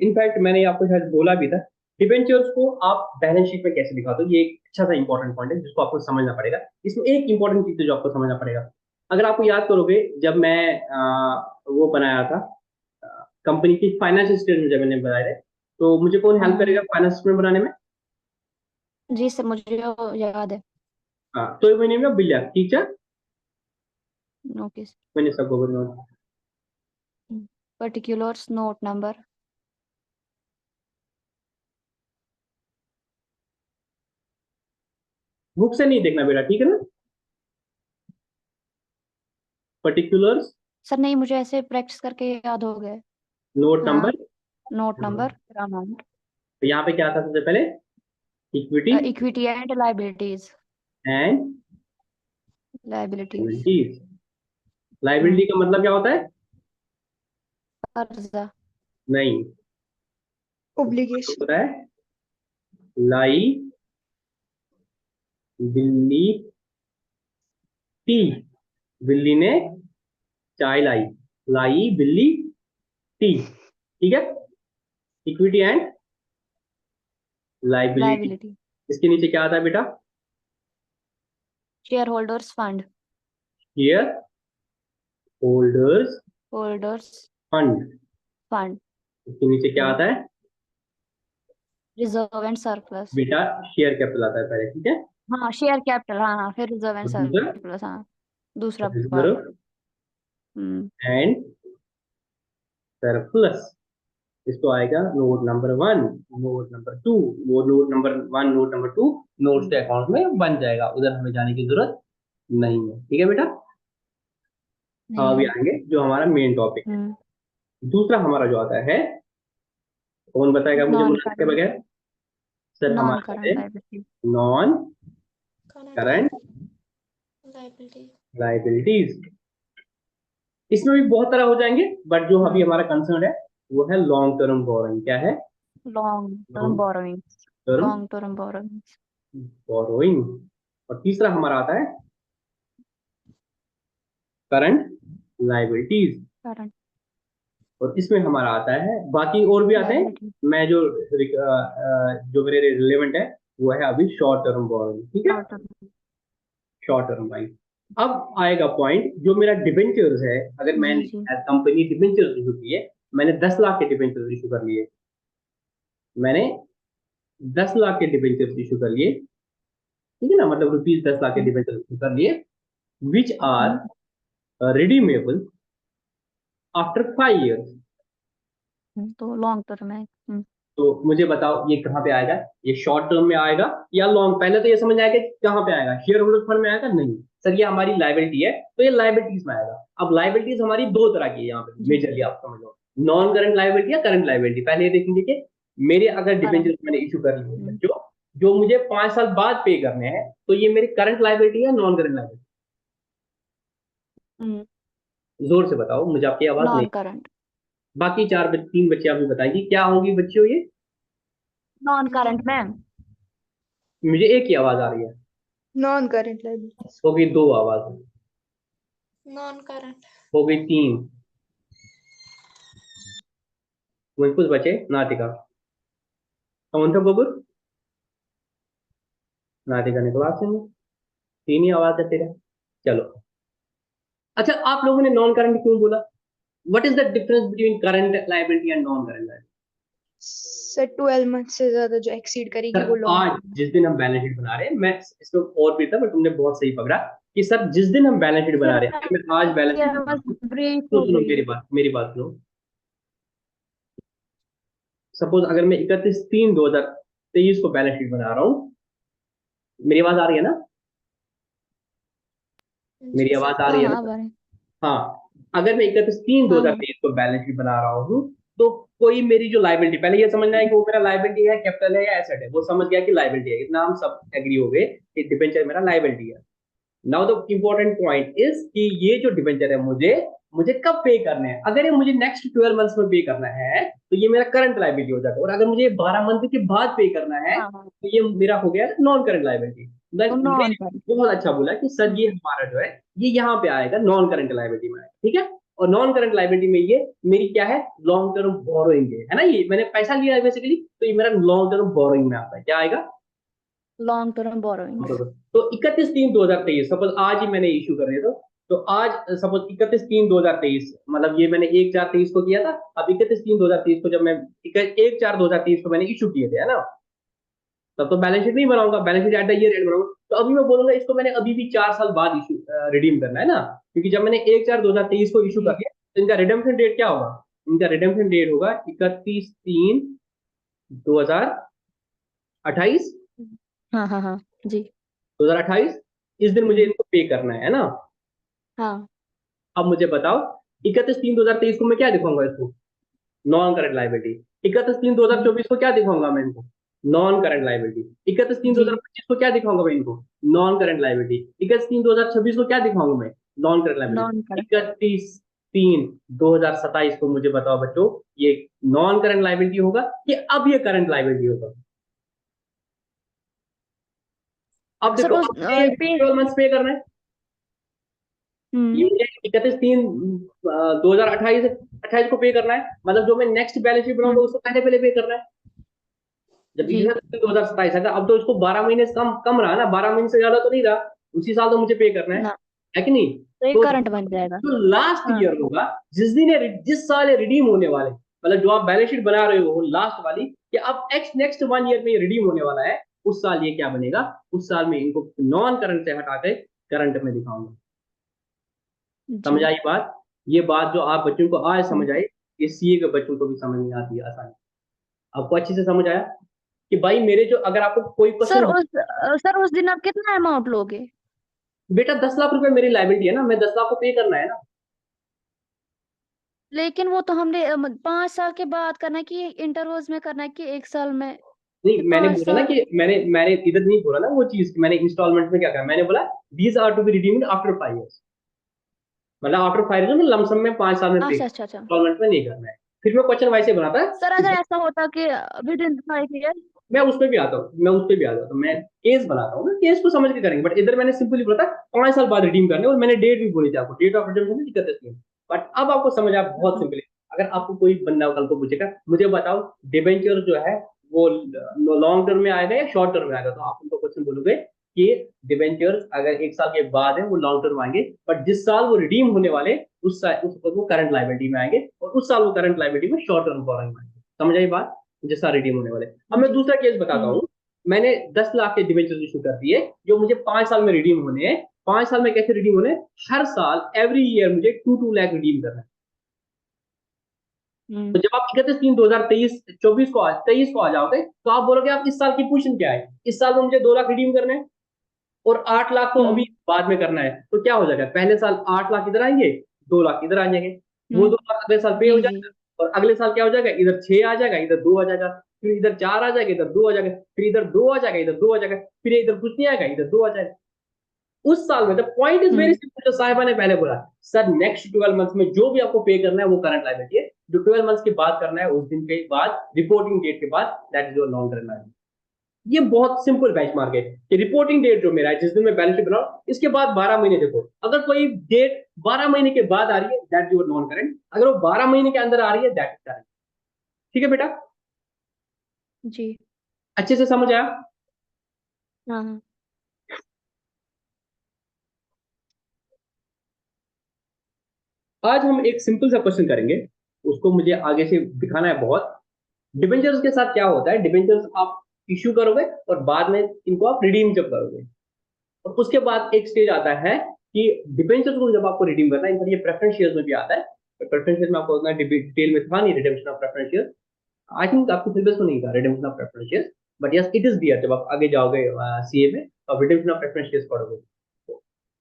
इनफैक्ट मैंने आपको शायद बोला भी था, डिबेंचर्स को आप बैलेंस शीट में कैसे दिखाते हो, ये एक अच्छा सा इंपॉर्टेंट पॉइंट है जिसको आपको समझना पड़ेगा। इसमें एक इंपॉर्टेंट चीज है जो आपको समझना पड़ेगा। अगर आपको याद करोगे, जब मैं वो बनाया था कंपनी की फाइनेंशियल स्टेटमेंट जब मैंने बनाए थे, तो मुझे कौन हेल्प करेगा फाइनेंस स्टेटमेंट बनाने में? जी सर, मुझे वो याद है। हाँ, तो ये मैंने में बिल्ला, ठीक है, ओके सर। मैंने सबको बोला। Particulars, note number. बुक से नहीं देखना बेटा, ठीक है ना? पर्टिकुलर्स, सर नहीं, मुझे ऐसे प्रैक्टिस करके याद हो गए। नोट हाँ, नंबर। नोट नंबर, फिर अमाउंट। तो यहाँ पे क्या था सबसे पहले? Equity equity and liabilities. And liabilities. Liabilities. Liability का मतलब क्या होता है? कर्जा। नहीं, obligation, होता है लाइबिलिटी। बिल्ली ने चाय लाई, लाई बिल्ली टी, ठीक है। Equity and liability. लाइबिलिटी। इसके नीचे क्या आता है बेटा? Share holders fund. Share holders holders fund. Fund. इसके नीचे क्या आता है रिजर्व एंड सरप्लस। बेटा? शेयर कैपिटल आता है पहले, ठीक है। हाँ, शेयर कैपिटल, हाँ हाँ, फिर रिजर्व एंड रिजर्व, सरप्लस, हाँ, दूसरा पार्ट। Reserve and surplus. इसको आएगा नोट नंबर 1, नोट नंबर 2, वो note number 1, note number 2 notes के अकाउंट में बन जाएगा, उधर हमें जाने की जरूरत नहीं है। ठीक है बेटा। अब अभी आएंगे जो हमारा मेन टॉपिक है। दूसरा हमारा जो आता है, कौन बताएगा मुझे नॉन बोलने के बगैर? सर नॉन हमारा करंट है liability. Non current current liability. Liabilities. इसमें भी बहुत तरह हो जाएंगे, बट जो अभी हमारा कंसर्न है वो है लॉन्ग टर्म बोरोइंग। क्या है? Long term long borrowing. Term long term borrowing. Borrowing. और तीसरा हमारा आता है करंट लाइबिलिटीज। करंट और इसमें हमारा आता है, बाकी और भी आते हैं, लायबिलिटी। मैं जो मेरे रिलेवेंट है वो है अभी शॉर्ट टर्म बोरोइंग। ठीक है, short term. Short term buying. अब आएगा पॉइंट जो मेरा डिबेंचर्स है। अगर मैंने जी। कंपनी डिबेंचर्स इशू किए, मैंने 10 लाख के डिबेंचर्स इशू कर लिए, मैंने 10 लाख के डिबेंचर्स इशू कर लिए, ठीक है ना, मतलब रुपीज 10 लाख के डिबेंचर्स इशू कर लिए, which are redeemable after 5 years। तो लॉन्ग टर्म है। तो मुझे बताओ ये कहाँ पे आएगा? ये शॉर्ट टर्म में आएगा या लॉन्ग? पहले तो ये समझ आएगा कि कहाँ पे आएगा, शेयर होल्डर फंड में आएगा? नहीं सर, ये हमारी लाइबिलिटी है तो ये लाइबिलिटीज में आएगा। अब लाइबिलिटीज हमारी दो तरह की है यहाँ पे जी। मेजरली, आप समझ लो, नॉन करंट लाइबिलिटी या करंट लाइबिलिटी। पहले ये देखेंगे कि मेरे अगर डिबेंचर करंट। मैंने इशू कर लिए जो जो मुझे 5 साल बाद पे करने हैं, तो ये मेरी करंट लाइबिलिटी है नॉन करंट लाइबिलिटी? जोर से बताओ, मुझे आपकी आवाज नहीं। Non current. बाकी 3 बच्चे अभी बताएंगे क्या होंगी बच्चियों ये? Non current ma'am. मुझे एक ही आवाज आ रही है। Non current liabilities. हो गई 2 आवाज, नॉन करंट। हो गई 3। वही कुछ बचे, नाटिका, कौन था बबुल? नाटिका ने क्लास में 3 ही आवाज है तेरा। चलो, अच्छा आप लोगों ने नॉन करंट क्यों बोला? What is the difference between current liability and non current liability? Sir 12 month से ज्यादा जो एक्सीड करेगी वो सर लॉन्ग आज जिस दिन हम बैलेंस शीट बना रहे हैं, मैं इसमें और भी था पर तुमने बहुत सही पकड़ा कि सर जिस दिन हम बैलेंस शीट बना रहे हैं, अगर मैं आज बैलेंस ये शीट बना आवाज रहा हूँ, ब्रेक तो हो सुनो गई। मेरी बात सुनो। सपोज अगर मैं 31/3/2023 को बैलेंस शीट बना रहा हूँ, मेरी आवाज आ रही है ना? मेरी जी आवाज सर। आ रही हाँ है हाँ ना? बारे। हाँ, अगर मैं 31 दो हाँ हजार हाँ। तेईस को बैलेंस शीट बना रहा हूँ, तो कोई मेरी जो लाइबिलिटी, पहले ये समझना है कि वो मेरा लाइबिलिटी है, कैपिटल है या एसेट है, वो समझ गया कि लाइबिलिटी है, इतना हम सब एग्री हो गए कि डिबेंचर मेरा लाइबिलिटी है। Now the important point is कि ये जो डिबेंचर है मुझे मुझे कब पे करने हैं? अगर ये मुझे नेक्स्ट 12 मंथ्स में पे करना है तो ये मेरा करंट लाइबिलिटी हो जाता है, और अगर मुझे 12 मंथ के बाद पे करना है हाँ हाँ। तो ये मेरा हो गया नॉन करंट लाइबिलिटी। तो नॉन करंट। बहुत अच्छा बोला कि सर ये हमारा जो है ये यहाँ पे आएगा, नॉन करंट लाइबिलिटी में आएगा। ठीक है, और नॉन करंट लाइबिलिटी में ये मेरी क्या है? लॉन्ग टर्म बोरोइंग है ना, ये मैंने पैसा लिया है बेसिकली, तो ये मेरा लॉन्ग टर्म बोरोइंग में आता है। क्या आएगा? Long term borrowings. तो 31/3/2023 सपोज आज ही मैंने इशू कर दिया, तो आज सपोज 31/3/2023, मतलब ये मैंने 1/4/23 को किया था, अब 31/3/2023 को जब मैं 1/4/2023 को मैंने इशू किए थे, है ना, तब तो बैलेंस शीट नहीं बनाऊंगा, balance sheet at the year and बनाऊंगा। तो अभी मैं बोलूंगा इसको मैंने अभी भी 4 साल बाद इशू रिडीम करना है ना, क्योंकि जब मैंने 1/4/2023 को इशू कर जी। लिया तो इनका रिडेम्पशन डेट क्या होगा? इनका रिडेम्पशन डेट होगा 31/3/2028। हाँ हाँ हाँ। जी। 2028 इस दिन मुझे इनको पे करना है ना। हाँ अब मुझे बताओ 31/3/2023 को मैं क्या दिखाऊंगा इसको? Non current liability. 31/3/2024 को क्या दिखाऊंगा मैं इनको? Non current liability. इकतीस तीन दो जी। हजार पच्चीस को क्या दिखाऊंगा मैं इनको? Non current liability. 31/3/2026 को क्या दिखाऊंगा मैं? Non current non liability. Current. 31/3/2027 को मुझे बताओ बच्चों, ये नॉन करंट लाइबिलिटी होगा कि अब ये करंट लाइबिलिटी होगा? अब सर देखो, उस अब मुझे पे। 12 मंथ्स पे करना है, ये मुझे 31/3/2028 को पे करना है, मतलब जो मैं नेक्स्ट बैलेंस शीट बनाऊंगा उसको पहले पहले पे करना है। जब जी। 2027 है, अब तो इसको 12 महीने से कम कम रहा ना, 12 महीने से ज्यादा तो नहीं रहा, उसी साल तो मुझे पे करना ना। है कि नहीं? तो ये तो करंट बन जाएगा। जो लास्ट हाँ। ईयर होगा, जिस साल ये रिडीम होने वाले, मतलब जो आप बैलेंस शीट बना रहे हो लास्ट वाली, कि अब नेक्स्ट 1 ईयर में ये रिडीम होने वाला है, उस साल ये क्या बनेगा? उस साल में इनको नॉन करंट से हटा के करंट में दिखाऊंगा। समझ जी। आई बात? ये बात जो आप बच्चों को आज समझ आई, ये सीए के बच्चों को भी समझ नहीं आती है आसानी। आपको अच्छे से समझ आया कि भाई मेरे जो, अगर आपको कोई सर क्वेश्चन, उस दिन आप कितना अमाउंट लोगे? बेटा 10 लाख रुपए मेरी लाइबिलिटी है ना, मैं 10 लाख को पे करना है ना। लेकिन वो तो हमने 5 साल के बाद करना है कि इंटरवल्स में करना है कि 1 साल में नहीं, कि मैंने पांच बोला ना साल कि मैंने इधर नहीं बोला ना वो चीज, मैंने इंस्टॉलमेंट में क्या कहा, मैंने बोला these are to be redeemed after 5 years, मतलब आफ्टर 5 years में लमसम में 5 साल में पे, अच्छा अच्छा अच्छा। इंस्टॉलमेंट में नहीं करना है। फिर मैं क्वेश्चन वैसे बनाता है सर कि अगर ऐसा होता कि विद इन 5 ईयर। मैं उस पे भी आता हूँ, मैं उस पे भी आता हूँ, तो मैं केस बनाता हूँ ना, केस को समझ के करेंगे। बट इधर मैंने सिंपली बोला था 5 साल बाद रिडीम करने, और मैंने डेट भी बोली थी आपको, डेट ऑफ रिडीम में दिक्कत है। बट अब आपको समझ आ बहुत सिंपली। अगर आपको कोई बंदा कल को पूछेगा मुझे बताओ डिबेंचर जो है वो लॉन्ग टर्म में आएगा या शॉर्ट टर्म में आएगा, तो आप उनको क्वेश्चन बोलोगे कि डिबेंचर्स अगर 1 साल के बाद है वो लॉन्ग टर्म आएंगे, बट जिस साल वो रिडीम होने वाले उस वक्त वो करंट लाइबिलिटी में आएंगे, और उस साल वो करंट लाइबिलिटी में शॉर्ट टर्म बोरोइंग में आएंगे। समझ आई बात? जिस साल रिडीम होने वाले। अब मैं जी। दूसरा केस बताता हूँ। मैंने 10 लाख के डिबेंचर इशू कर दिए जो मुझे 5 साल में रिडीम होने हैं। 5 साल में कैसे रिडीम होने हैं? हर साल एवरी ईयर मुझे 2 लाख रिडीम करना है। तो जब आप 31/3/2023 को 23 को आ जाओगे तो आप बोलोगे आप इस साल की पोजीशन क्या है, इस साल में मुझे 2 लाख रिडीम करने हैं और 8 लाख को अभी बाद में करना है। तो क्या हो जाएगा, पहले साल 8 लाख इधर आएंगे, 2 लाख इधर आ जाएंगे, वो 2 लाख अगले साल पे हो जी जी। जाएगा, और अगले साल क्या हो जाएगा, इधर 6 आ जाएगा, इधर 2 आ जाएगा, फिर इधर 4 आ जाएगा, इधर 2 आ जाएगा, फिर इधर 2 आ जाएगा, इधर 2 आ जाएगा, फिर इधर कुछ नहीं आएगा, इधर 2 आ जाएगा। उस साल में the point is very simple, जो साहिबा ने पहले बोला, सर नेक्स्ट 12 मंथ्स में जो भी आपको पे करना है वो करंट लायबिलिटी है, जो 12 मंथ्स के बाद करना है उस दिन के बाद, रिपोर्टिंग डेट के बाद, that is your long term liability. ये बहुत सिंपल बेंचमार्क है कि रिपोर्टिंग डेट जो मेरा है जिस दिन मैं बैलेंस शीट बनाऊं, इसके बाद 12 महीने देखो, अगर कोई डेट 12 महीने के बाद आ रही है दैट योर नॉन करंट, अगर वो 12 महीने के अंदर आ रही है दैट इज करंट। ठीक है बेटा, जी। अच्छे से समझ आया? हाँ हाँ। आज हम एक सिंपल सा क्वेश्चन करेंगे, उसको मुझे आगे से दिखाना है बहुत। डिबेंचर्स के साथ क्या होता है, डिबेंचर्स आप इश्यू करोगे और बाद में इनको आप रिडीम जब करोगे, और उसके बाद एक स्टेज आता है कि डिबेंचर्स को जब आपको रिडीम करना है, ये प्रेफरेंस शेयर्स में भी आता है। प्रेफरेंस शेयर में आपको उतना डिटेल में था नहीं, redemption of preference share I think आपके सिलेबस में नहीं था redemption of preference shares, but yes it is there. जब आप आगे जाओगे सीए में तो आप रिडेम्पशन ऑफ प्रेफरेंस शेयर्स पढ़ोगे,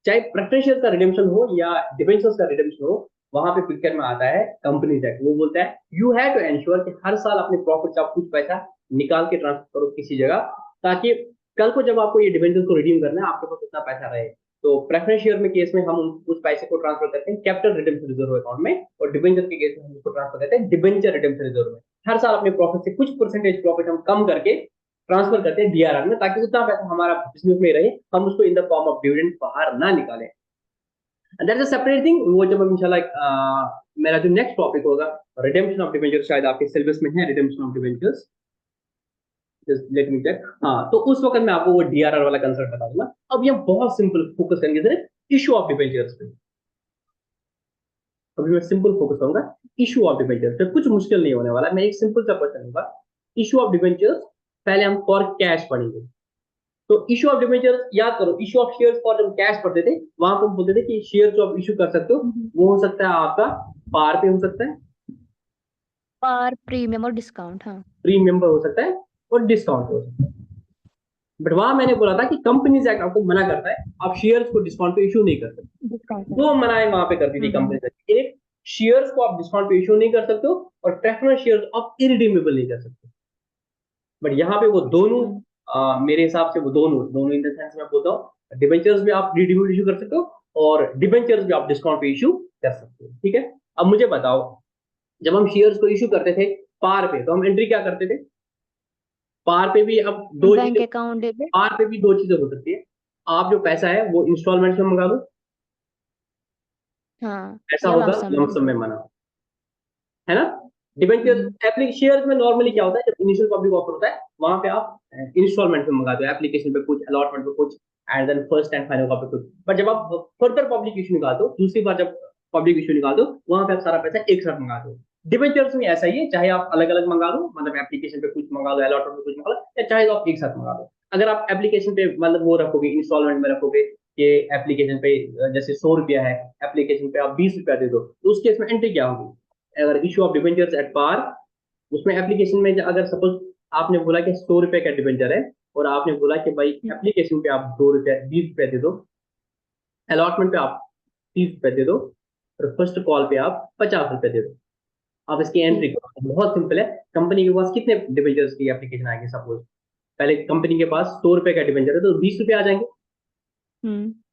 चाहे प्रेफरेंस शेयर का रिडेम्पशन हो या डिबेंचर्स का रिडेम्पशन हो, वहां पे पिक्चर में आता है कंपनीज एक्ट। वो बोलता है यू हैव टू एंश्योर कि हर साल अपने प्रॉफिट से आप कुछ पैसा निकाल के ट्रांसफर करो किसी जगह, ताकि कल को जब आपको ये डिबेंचर्स को रिडीम करना है आपके पास उतना पैसा रहे। तो प्रेफरेंस शेयर में केस में हम उस पैसे को ट्रांसफर करते हैं कैपिटल रिडेम्पशन रिजर्व अकाउंट में, और डिबेंचर के केस में हम उसको ट्रांसफर करते हैं डिबेंचर रिडेम्पशन रिजर्व में। हर साल अपने प्रॉफिट से कुछ परसेंटेज प्रॉफिट हम कम करके ट्रांसफर करते हैं डीआरआर में, ताकि उतना पैसा हमारा बिजनेस में रहे, हम उसको in the form of dividend बाहर ना निकालें। That is a separate thing. वो जब हम इंशाल्लाह मेरा जो नेक्स्ट टॉपिक होगा रिडेम्पशन ऑफ डिबेंचर्स, शायद आपके सिलेबस में है redemption of debentures, just let me check. हाँ, तो उस वक्त मैं आपको वो डीआरआर वाला कंसेप्ट बता दूंगा। अब ये बहुत सिंपल फोकस करेंगे सिर्फ इशू ऑफ डिबेंचर्स पे। अभी मैं सिंपल फोकस करूंगा इशू ऑफ डिबेंचर्स पे, कुछ मुश्किल नहीं होने वाला। मैं एक सिंपल सा क्वेश्चन होगा इशू ऑफ डिबेंचर्स, पहले हम फॉर कैश पढ़ेंगे। तो इशू ऑफ डिबेंचर्स याद करो, इशू ऑफ शेयर्स फॉर जब कैश पढ़ते थे वहां पर बोलते थे कि शेयर जो आप इशू कर सकते हो वो हो सकता है आपका पार पे हो सकता है, पार प्रीमियम और डिस्काउंट। हाँ। प्रीमियम पर हो सकता है, और डिस्काउंट हो सकता है। बट वहां मैंने बोला था कि कंपनीज एक्ट आपको मना करता है आप शेयर्स को डिस्काउंट पे इशू नहीं कर सकते। डिस्काउंट। दो मनाएं वहां पे करती थी कंपनीज एक्ट, एक शेयर्स को आप डिस्काउंट पे इशू नहीं कर सकते हो, और प्रेफरेंस शेयर्स आप इरिडीमेबल नहीं कर सकते। बट यहाँ पे वो दोनों मेरे हिसाब से वो दोनों दोनों इन द सेंस मैं बोलता हूँ, डिबेंचर्स भी आप रिडीमेबल इशू कर सकते हो और डिबेंचर्स भी आप डिस्काउंट पे इशू कर सकते हो। ठीक है, अब मुझे बताओ जब हम शेयर्स को इशू करते थे पार पे तो हम एंट्री क्या करते थे? पार पे भी अब दो बैंक चीजें, अकाउंट डेबिट। पार पे भी दो चीजें हो सकती है। आप जो पैसा है वो इंस्टॉलमेंट में मंगा लो, हाँ। ऐसा या होगा लमसम में। लमसम में मना, है ना? डिबेंचर एप्लीकेशन शेयर्स में नॉर्मली क्या होता है जब इनिशियल पब्लिक ऑफर होता है वहां पे आप इंस्टॉलमेंट में मंगाते हो, एप्लीकेशन पे कुछ, अलॉटमेंट पे कुछ, and then first and final पे कुछ। बट जब आप फर्दर पब्लिक इशू निकालते हो, दूसरी बार जब पब्लिक इशू निकालते हो वहां पे आप सारा पैसा एक साथ मंगाते हो। डिबेंचर्स में ऐसा ही है, चाहे आप अलग अलग मंगा लो, मतलब एप्लीकेशन पे कुछ मंगा लो, अलॉटमेंट पे कुछ मंगा लो, या चाहे तो आप एक साथ मंगा लो। अगर आप एप्लीकेशन पे मतलब वो रखोगे इंस्टॉलमेंट में रखोगे कि एप्लीकेशन पे जैसे 100 रुपया है, एप्लीकेशन पे आप 20 रुपया दे दो, तो उस केस में एंट्री क्या होगी? अगर issue of debentures at par, उसमें एप्लीकेशन में अगर सपोज आपने बोला कि 100 रुपए का डिबेंचर है और आपने बोला कि भाई एप्लीकेशन पे आप 2 रुपए 20 रुपए दे दो, अलॉटमेंट पे आप 30 रुपए दे दो, और फर्स्ट कॉल पे आप 50 रुपए दे दो। आप इसकी एंट्री करो, बहुत सिंपल है। कंपनी के पास कितने डिबेंचर्स की एप्लीकेशन आएंगे? सपोज पहले कंपनी के पास 100 रुपए का डिबेंचर है तो 20 रुपए आ जाएंगे।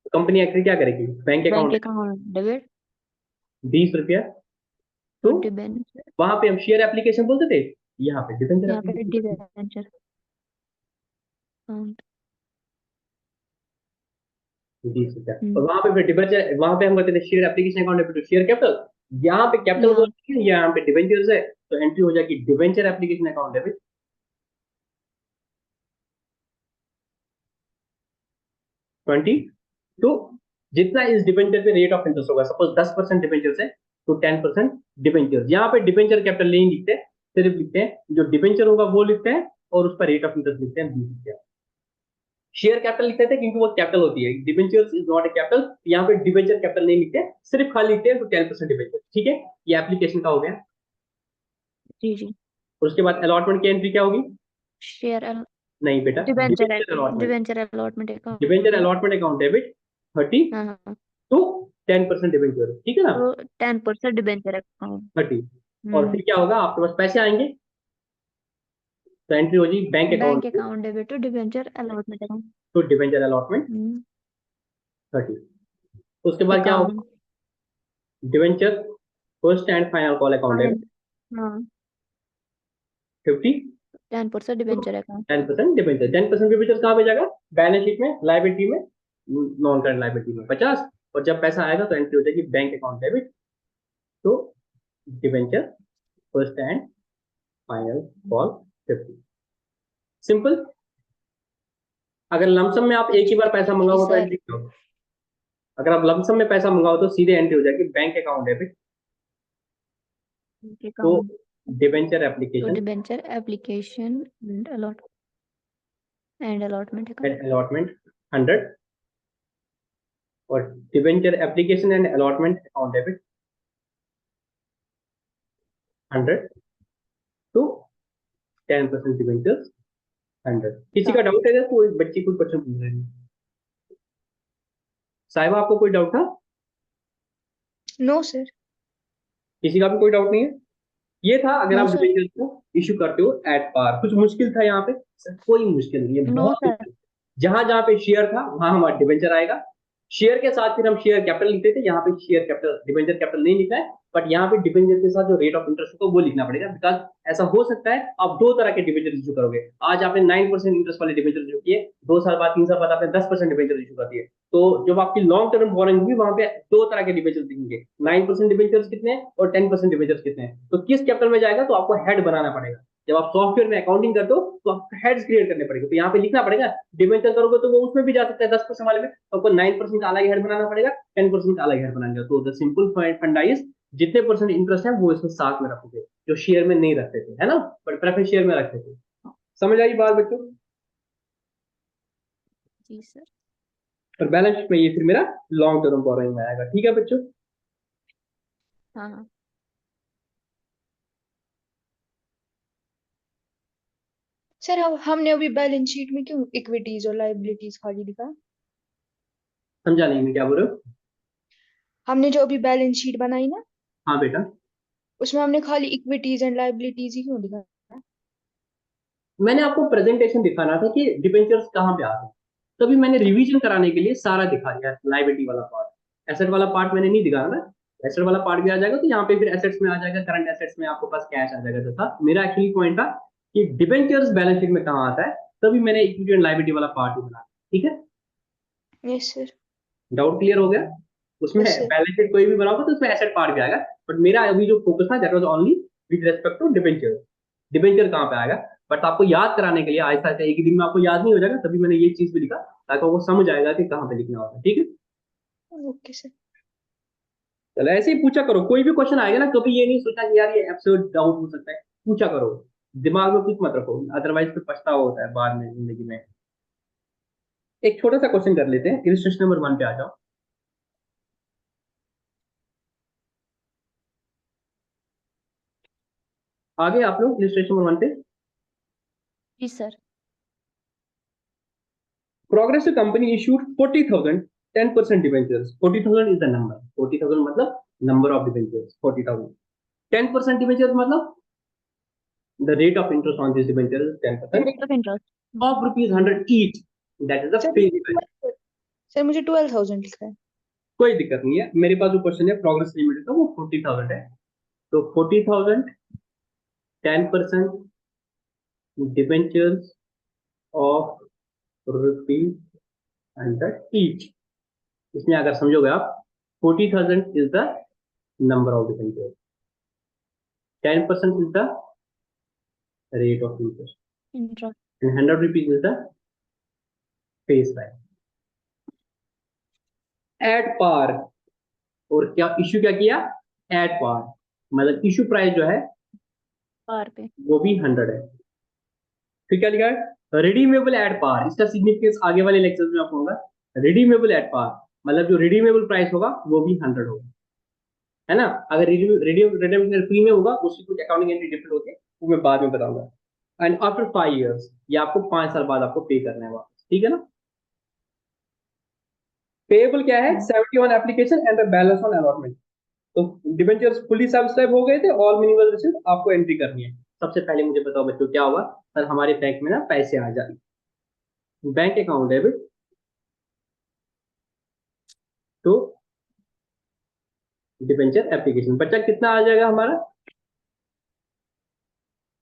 कंपनी एक्चुअली क्या करेगी? Bank bank account account debit 20 रुपया, तो और डिबेंचर, वहां पे हम शेयर एप्लीकेशन बोलते थे, यहाँ पे डिबेंचर यहाँ पे एप्लीकेशन डिबेंचर अकाउंट। 20 रुपया। और वहां पे फिर डिबेंचर, वहां पे हम करते थे share application account debit to share capital. यहाँ पे कैपिटल यहाँ बोलते हैं, यहाँ पे डिबेंचर्स है, तो एंट्री हो जाएगी डिबेंचर एप्लीकेशन अकाउंट डेबिट 20। तो जितना इस डिबेंचर पे रेट ऑफ इंटरेस्ट होगा, सपोज 10% डिबेंचर है तो 10% डिबेंचर। यहाँ पे डिबेंचर कैपिटल नहीं लिखते, सिर्फ लिखते हैं जो डिबेंचर होगा वो लिखते हैं, और उस पर रेट ऑफ इंटरेस्ट लिखते हैं 20 रुपया। शेयर कैपिटल लिखते थे क्योंकि वो कैपिटल होती है, debentures is not a capital, यहाँ पे डिबेंचर कैपिटल नहीं लिखते, सिर्फ खाली लिखते हैं तो 10% डिबेंचर। ठीक है, ये एप्लीकेशन का हो गया। जी जी और उसके बाद अलॉटमेंट की एंट्री क्या होगी? शेयर नहीं बेटा, debenture debenture allotment, debenture allotment debenture account. Allotment account debit 30 हाँ हाँ, टू 10% डिबेंचर। ठीक है ना, तो 10% डिबेंचर अकाउंट। 30। और फिर क्या होगा? आपके पास पैसे आएंगे तो एंट्री हो जाएगी bank bank account account debit to debenture allotment account to debenture allotment 30। उसके बाद क्या होगा? Account. Debenture first and final call account debit हाँ 50 10% डिबेंचर अकाउंट। 10% डिबेंचर। 10% डिबेंचर कहाँ पे जाएगा? बैलेंस शीट में, लाइबिलिटी में, नॉन करंट लाइबिलिटी में 50। और जब पैसा आएगा तो एंट्री हो जाएगी बैंक अकाउंट डेबिट तो debenture first and final call 50। Simple. अगर लमसम में आप एक ही बार पैसा मंगाओ तो सर एंट्री करो, अगर आप लमसम में पैसा मंगाओ तो सीधे एंट्री हो जाएगी bank account debit to account debenture to application debenture application and allotment account. And allotment 100, और debenture application and allotment account debit 100 to 10% debentures 100। किसी का डाउट है? कोई बच्ची कोई क्वेश्चन पूछ रही है? साहिबा आपको कोई डाउट था? No sir. किसी का भी कोई डाउट नहीं है? ये था अगर नो आप सर, डिबेंचर्स को इशू करते हो एट पार। कुछ मुश्किल था यहाँ पे? सर कोई मुश्किल नहीं है, नो बहुत सर। सिंपल। जहां जहां पे शेयर था वहां हमारा डिबेंचर आएगा, शेयर के साथ फिर हम शेयर कैपिटल लिखते थे, यहाँ पे शेयर कैपिटल डिबेंचर कैपिटल नहीं लिखा है, बट यहाँ पे डिबेंचर के साथ जो रेट ऑफ इंटरेस्ट होगा वो लिखना पड़ेगा। बिकॉज ऐसा हो सकता है आप दो तरह के डिबेंचर इशू करोगे। आज आपने 9% इंटरेस्ट वाले डिबेंचर इशू किए, 2 साल बाद 3 साल बाद आपने 10% डिबेंचर इशू कर दिए, तो जब आपकी लॉन्ग टर्म बोरिंग होगी वहां पे दो तरह के डिबेंचर दिखेंगे, 9% डिबेंचर्स कितने हैं और 10% डिबेंचर्स कितने हैं। तो किस कैपिटल में जाएगा? तो आपको हेड बनाना पड़ेगा। जब आप सॉफ्टवेयर में अकाउंटिंग करते हो तो आपको हेड्स क्रिएट करने पड़ेंगे, तो यहाँ पे लिखना पड़ेगा। डिबेंचर करोगे तो वो उसमें भी जा सकता है 10% वाले में, तो आपको 9% का अलग हेड बनाना पड़ेगा, 10% का अलग हेड बनाएंगे। तो द सिंपल फंडा इज जितने परसेंट इंटरेस्ट है वो इसमें साथ में रखोगे, जो शेयर में नहीं रखते थे, है ना, बट प्रेफरेंस शेयर में रखते थे। समझ आई बात बच्चों? जी सर। और बैलेंस शीट में ये फिर मेरा लॉन्ग टर्म बोरोइंग में आएगा। ठीक है बच्चों? हाँ हाँ सर हमने अभी बैलेंस शीट में क्यों इक्विटीज और लाइबिलिटीज खाली लिखा? समझा नहीं मैं क्या बोल रहे हो? हमने जो अभी बैलेंस शीट बनाई ना, हाँ बेटा, उसमें हमने खाली इक्विटीज एंड लाइबिलिटीज ही क्यों लिखा? मैंने आपको प्रेजेंटेशन दिखाना था कि डिबेंचर्स कहाँ पे आते हैं, तभी मैंने रिवीजन कराने के लिए सारा दिखा दिया। लाइबिलिटी वाला पार्ट, एसेट वाला पार्ट मैंने नहीं दिखाना ना। एसेट वाला पार्ट भी आ जाएगा तो यहाँ पे फिर एसेट्स में आ जाएगा, करंट एसेट्स में आपको पास कैश आ जाएगा। जैसा मेरा एक्चुअली पॉइंट था कि डिबेंचर्स बैलेंस शीट में कहाँ आता है, तभी मैंने इक्विटी एंड लाइबिलिटी वाला पार्ट ही बनाया। ठीक है, यस सर। डाउट क्लियर हो गया? उसमें यस सर। बैलेंस शीट कोई भी बनाओगे तो उसमें एसेट पार्ट भी आएगा, बट मेरा अभी जो फोकस था that was only with respect to debenture. Debenture कहाँ पे आएगा, बट आपको याद कराने के लिए आहिस्ता आहिस्ता एक ही दिन में आपको याद नहीं हो जाएगा, तभी मैंने ये चीज भी लिखा ताकि वो समझ आएगा कि कहाँ पे लिखना होता है। ठीक है, ओके सर। चलो ऐसे ही पूछा करो, कोई भी क्वेश्चन आएगा ना कभी ये नहीं सोचा कि यार ये एब्सर्ड डाउट हो सकता है, पूछा करो, दिमाग में कुछ मत रखो, अदरवाइज फिर पछतावा होता है बाद में जिंदगी में। एक छोटा सा क्वेश्चन कर लेते हैं, इलस्ट्रेशन नंबर 1 पे आ जाओ। आगे आप लोग इलस्ट्रेशन नंबर 1 पे। जी sir. Progressive company issued 40,000 10% debentures. 40,000 is the number. 40,000 मतलब number of debentures. 40,000. 10% debentures मतलब the rate of interest on these debentures is 10% rate of interest. of rupees 100 each. That is the sir face value. Sir मुझे 12,000 लिखा है। कोई दिक्कत नहीं है, मेरे पास जो क्वेश्चन है प्रोग्रेस लिमिट का वो 40,000 है, तो 40,000 10% debentures of rupees 100 each. इसमें अगर समझोगे आप 40,000 is the number of debentures, 10% is the rate of interest, interest. and 100 rupees is the face value. At par, और क्या इश्यू क्या किया? एट par, मतलब इश्यू प्राइस जो है पार पे। वो भी 100 है। फिर क्या लिखा है? Redeemable at par. इसका सिग्निफिकेंस आगे वाले लेक्चर्स में आपको होगा। रिडीमेबल एट पार मतलब जो रिडीमेबल प्राइस होगा वो भी 100 होगा, है ना। अगर रिडीमेबल फ्री में होगा उसकी कुछ अकाउंटिंग एंट्री डिफरेंट होती है, वो मैं बाद में बताऊंगा। एंड आफ्टर 5 years, ये आपको 5 साल बाद आपको पे करना है वापस, ठीक है ना। पेएबल क्या है? 71 application and the balance on allotment. तो डिबेंचर्स फुली सब्सक्राइब हो गए थे, ऑल मिनिमल रिसीव्ड आपको एंट्री करनी है। सबसे पहले मुझे बताओ बच्चों क्या होगा? सर हमारे बैंक में ना पैसे आ जाए, बैंक अकाउंट डेबिट, तो डिबेंचर एप्लीकेशन बच्चा कितना आ जाएगा हमारा?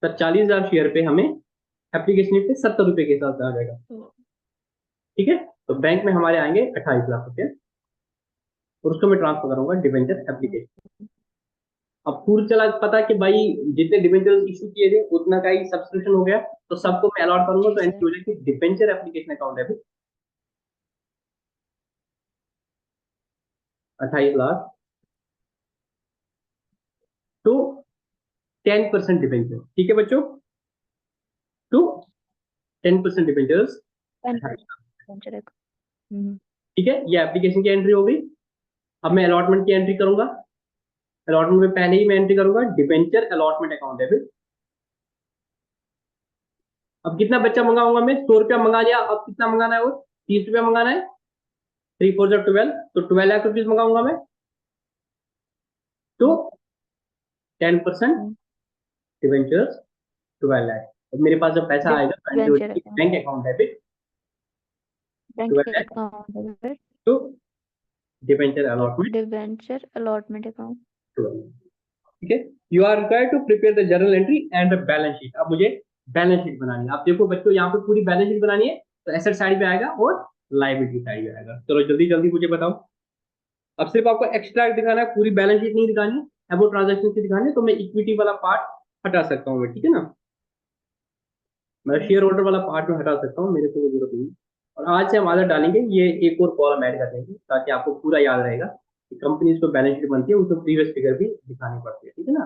सर 40,000 शेयर पे हमें एप्लीकेशन पे 70 रुपए के हिसाब से आ जाएगा, ठीक है। तो बैंक में हमारे आएंगे 28 लाख रुपए, और उसको मैं ट्रांसफर करूंगा डिबेंचर एप्लीकेशन। अब पूरा चला पता कि भाई जितने डिबेंचर इशू किए थे उतना का ही सब्सक्रिप्शन हो गया, तो सबको मैं अलॉट करूंगा, तो एंट्री हो जाएगी debenture application account debit 28 lakh तो 10% डिबेंचर, ठीक है बच्चों, तो 10% डिबेंचर्स 28 लाख, ठीक है। ये एप्लीकेशन की एंट्री हो गई। अब मैं अलॉटमेंट की एंट्री करूंगा। अलॉटमेंट में पहले ही मैं एंट्री करूंगा डिबेंचर अलॉटमेंट अकाउंट डेबिट। अब कितना बच्चा मंगाऊंगा मैं? 100 रुपया मंगा लिया, अब कितना मंगाना है? वो 30 रुपया मंगाना है। 3 4 12, तो 12 लाख रुपीज मंगाऊंगा मैं, तो 10% डिबेंचर्स 12 लाख। तो मेरे पास जब पैसा आएगा तो एंट्री हो डिबेंचर जाएगी bank account debit bank 12 lakh account debit तो debenture allotment debenture allotment account. 12, ठीक है। You are required to prepare the journal entry and the balance sheet. अब मुझे बैलेंस शीट बनानी है। आप देखो बच्चों यहाँ पे पूरी बैलेंस शीट बनानी है, तो एसेट साइड पे आएगा और लायबिलिटी साइड पे आएगा। चलो जल्दी जल्दी मुझे बताओ। अब सिर्फ आपको एक्स्ट्रा दिखाना है, पूरी बैलेंस शीट नहीं दिखानी है, अबाउट ट्रांजैक्शन की दिखानी है, तो मैं इक्विटी वाला पार्ट हटा सकता हूँ, ठीक है ना। मैं शेयर होल्डर वाला पार्ट में हटा सकता हूँ, मेरे को कोई जरूरत नहीं। और आज से हम आदत डालेंगे, ये एक और कॉलम ऐड कर देंगे ताकि आपको पूरा याद रहेगा कि कंपनीज को बैलेंस शीट बनती है उनको प्रीवियस फिगर भी दिखानी पड़ती है, ठीक है ना।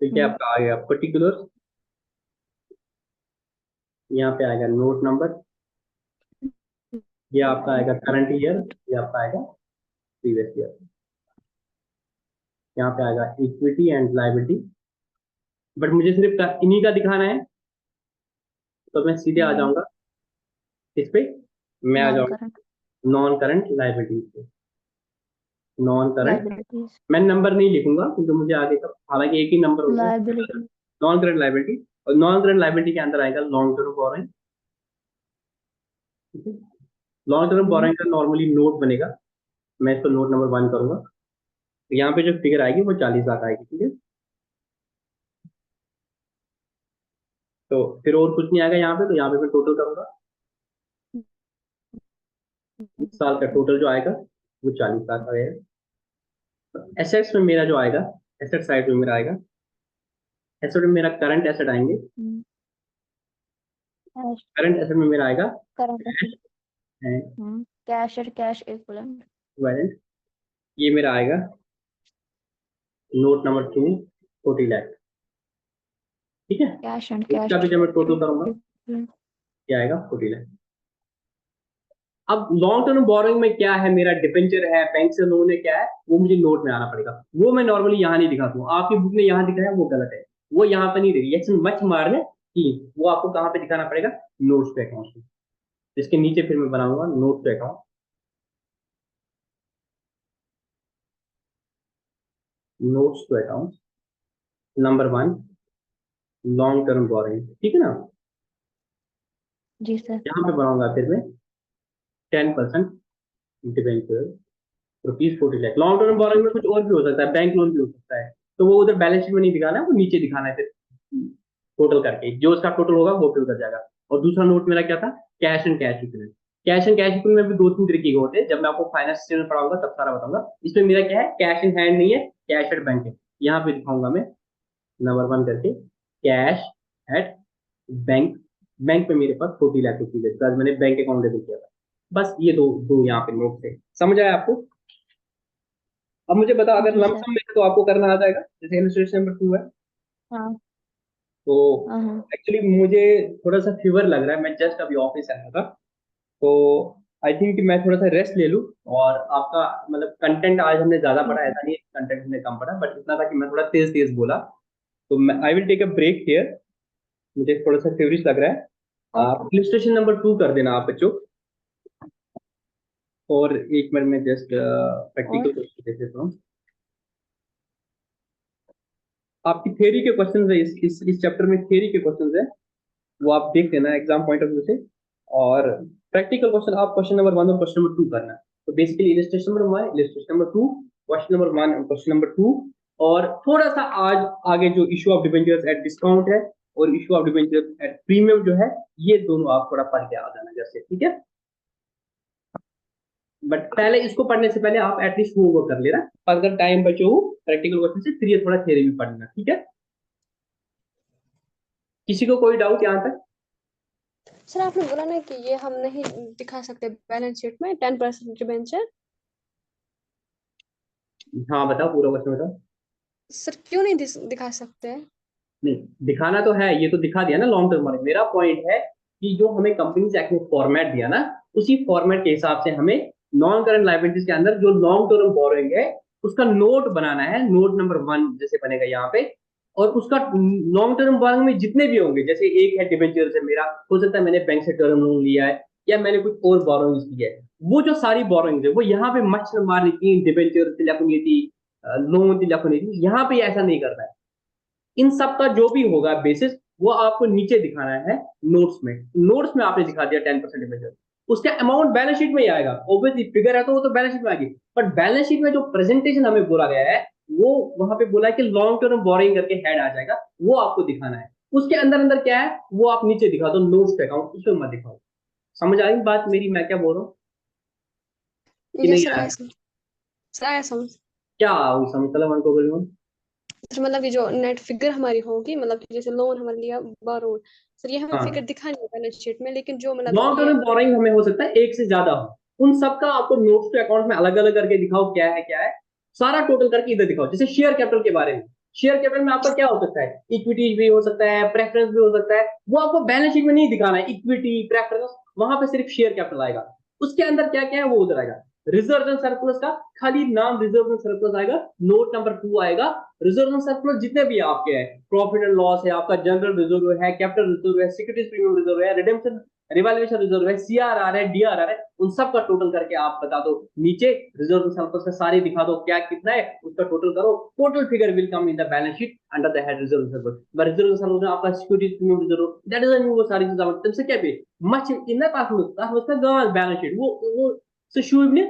तो क्या आपका आ गया पर्टिकुलर, यहाँ पे आएगा नोट नंबर, ये आपका आएगा करंट ईयर, ये आपका आएगा प्रीवियस ईयर, यहाँ पे आएगा इक्विटी एंड लायबिलिटी। बट मुझे सिर्फ इन्हीं का दिखाना है, तो मैं सीधे आ जाऊंगा इस पे, मैं आ जाऊंगा नॉन करंट लायबिलिटी पे। नॉन करंट लायबिलिटीज मैं नंबर नहीं लिखूंगा क्योंकि मुझे आगे का हालांकि एक ही नंबर होगा। लायबिलिटी नॉन करंट लायबिलिटी, और नॉन करंट लायबिलिटी के अंदर आएगा लॉन्ग टर्म बोरोइंग, ठीक है। लॉन्ग टर्म बोरोइंग का नॉर्मली नोट बनेगा, मैं इसको नोट नंबर 1 करूंगा। तो यहाँ पे जो फिगर आएगी वो 40 लाख आएगी, ठीक है। तो फिर और कुछ नहीं आएगा यहाँ पे, तो यहाँ पे मैं टोटल करूंगा, इस साल का टोटल जो आएगा वो 40 लाख आएगा। एसेट्स में मेरा जो आएगा, एसेट साइड में मेरा आएगा, एसेट में मेरा करंट एसेट आएंगे, करंट एसेट में मेरा आएगा करंट कैश और कैश इक्विवेलेंट वारंट, ये मेरा आएगा नोट नंबर 2 40 लाख, ठीक है। कैश एंड इसका भी जब मैं टोटल करूंगा कैश क्या आएगा 40 लाख। अब लॉन्ग टर्म बोरोइंग में क्या है, मेरा डिबेंचर है, बैंक से लोन है, क्या है, वो मुझे नोट में आना पड़ेगा। वो मैं नॉर्मली यहाँ नहीं दिखाता हूँ, आपकी बुक में यहाँ दिखाया वो गलत है, वो यहाँ पे नहीं दिखी, एक्शन मच मार है कि वो आपको कहाँ पे दिखाना पड़ेगा, नोट्स पे अकाउंट में। इसके नीचे फिर मैं बनाऊंगा नोट पे account, notes to account number 1 long term borrowing, ठीक है ना। जी सर। यहाँ पे बनाऊंगा फिर मैं 10% debenture ₹40 lakh. Long term borrowing में कुछ और भी हो सकता है, बैंक लोन भी हो सकता है, तो वो उधर बैलेंस शीट में नहीं दिखाना है, वो नीचे दिखाना है फिर टोटल करके, जो उसका टोटल होगा वो फिर उधर जाएगा। और दूसरा नोट मेरा क्या था, cash and cash equivalent. Cash and cash equivalent में भी 2-3 तरीके के होते हैं, जब मैं आपको फाइनेंस स्टेटमेंट पढ़ाऊंगा तब सारा बताऊंगा। इसमें मेरा क्या है, कैश इन हैंड नहीं है, कैश एट बैंक है। यहाँ पे दिखाऊंगा मैं नंबर 1 करके, कैश एट बैंक। बैंक पे मेरे पास 40 लाख रुपीज है, बिकॉज मैंने बैंक अकाउंट डेबिट किया था। बस ये दो दो यहाँ पे नोट थे, समझ आया आपको। अब मुझे बता, अगर जी सर। लमसम में तो आपको करना आ जाएगा, जैसे इलस्ट्रेशन नंबर 2 है। हाँ तो हाँ। एक्चुअली मुझे थोड़ा सा फीवर लग रहा है, मैं जस्ट अभी ऑफिस आया था, तो आई थिंक मैं थोड़ा सा रेस्ट ले लूँ। और आपका मतलब कंटेंट आज हमने ज्यादा ठीक पढ़ा, है। ऐसा नहीं कंटेंट हमने कम पढ़ा, बट इतना था कि मैं थोड़ा तेज तेज बोला। तो मैं I will take a break here, मुझे थोड़ा सा फेवरिश लग रहा है। आप इलस्ट्रेशन नंबर 2 कर देना आप बच्चों। और एक मिनट में जस्ट और प्रैक्टिकल क्वेश्चन देख लेता हूँ। आपकी थ्योरी के क्वेश्चन है, इस चैप्टर में थ्योरी के क्वेश्चन है, वो आप देख लेना एग्जाम पॉइंट ऑफ व्यू से। और प्रैक्टिकल क्वेश्चन आप क्वेश्चन नंबर 1 और क्वेश्चन नंबर 2 करना है। तो basically illustration number 1, illustration number 2, question number 1 और क्वेश्चन नंबर 2। और थोड़ा सा आज आगे जो issue of debentures at discount है और issue of debentures at premium जो है, ये दोनों आप थोड़ा पढ़ के आ जाना जैसे, ठीक है। बट पहले इसको पढ़ने से पहले आप एटलीस्ट होमवर्क कर लेना, अगर टाइम बचे हो प्रैक्टिकल क्वेश्चन से, फिर ये थोड़ा थ्योरी भी पढ़ना, ठीक है। किसी को कोई डाउट यहाँ तक? सर आपने बोला ना कि ये हम नहीं दिखा सकते बैलेंस शीट में 10% डिबेंचर। हाँ बताओ, पूरा क्वेश्चन बताओ। सर क्यों नहीं दिखा सकते? नहीं, दिखाना तो है, ये तो दिखा दिया ना लॉन्ग टर्म वाले। मेरा पॉइंट है कि जो हमें कंपनीज एक्ट में फॉर्मेट दिया ना, उसी फॉर्मेट के हिसाब से हमें नॉन करंट लायबिलिटीज के अंदर जो लॉन्ग टर्म बोरोइंग है उसका नोट बनाना है, नोट नंबर 1 जैसे बनेगा यहाँ पे। और उसका लॉन्ग टर्म बोरोइंग में जितने भी होंगे, जैसे एक है डिबेंचर से मेरा, हो सकता है मैंने बैंक से टर्म लोन लिया है या मैंने कुछ और बोरोइंग्स की है, वो जो सारी बोरोइंग्स है वो यहाँ पे मच मारनी थी, डिबेंचर तिलकुनी थी, लोन तिलकुनी थी, यहाँ पे ऐसा नहीं करना है। इन सब का जो भी होगा बेसिस, वो आपको नीचे दिखाना है नोट्स में। नोट्स में आपने दिखा दिया 10% डिबेंचर, उसका अमाउंट बैलेंस शीट में ही आएगा, ऑब्वियसली फिगर है तो वो तो बैलेंस शीट में आएगी। बट बैलेंस शीट में जो प्रेजेंटेशन हमें बोला गया है, वो वहां पे बोला है कि लॉन्ग टर्म बोरिंग करके हेड आ जाएगा, वो आपको दिखाना है। उसके अंदर अंदर क्या है वो आप नीचे दिखा दो, नोट्स पे अकाउंट उसमें मत दिखाओ। समझ आई बात मेरी, मैं क्या बोल रहा हूँ कि यस नहीं सर आया? आया समझ। सर आया समझ। क्या समझ, मतलब मन को बोलूँ। सर मतलब ये जो नेट फिगर हमारी होगी, मतलब कि जैसे लोन हमारे लिया बारोड, सर ये हमें फिगर हाँ, दिखानी है बैलेंस शीट में, लेकिन जो मतलब लॉन्ग ये टर्म बोरोइंग हमें हो सकता है एक से ज्यादा हो, उन सबका आपको नोट्स टू अकाउंट में अलग अलग करके दिखाओ क्या है क्या है, सारा टोटल करके इधर दिखाओ। जैसे शेयर कैपिटल के बारे में, शेयर कैपिटल में आपका क्या हो सकता है, इक्विटी भी हो सकता है, प्रेफरेंस भी हो सकता है, वो आपको बैलेंस शीट में नहीं दिखाना है। इक्विटी प्रेफरेंस वहां पे सिर्फ शेयर कैपिटल आएगा, उसके अंदर क्या क्या है वो उधर आएगा। रिजर्व एंड सरप्लस का खाली नाम रिजर्व एंड सरप्लस आएगा, नोट नंबर 2 आएगा। रिजर्व एंड सरप्लस जितने भी आपके हैं, प्रॉफिट एंड लॉस है आपका, जनरल रिजर्व है, कैपिटल रिजर्व है, सिक्योरिटीज प्रीमियम रिजर्व है, रिडेम्पशन रिवैल्यूएशन रिजर्व है, सीआरआर है, डीआरआर है, उन सब का टोटल करके आप बता दो नीचे। रिजर्व सरप्लस का सारे दिखा दो क्या कितना है, उसका टोटल करो, total figure will come in the balance sheet under the head reserve surplus. But reserve surplus में आपका securities premium reserve, that is वो सारी चीजें तुमसे क्या पे मच इन द पास गवां बैलेंस शीट वो से शुभ ने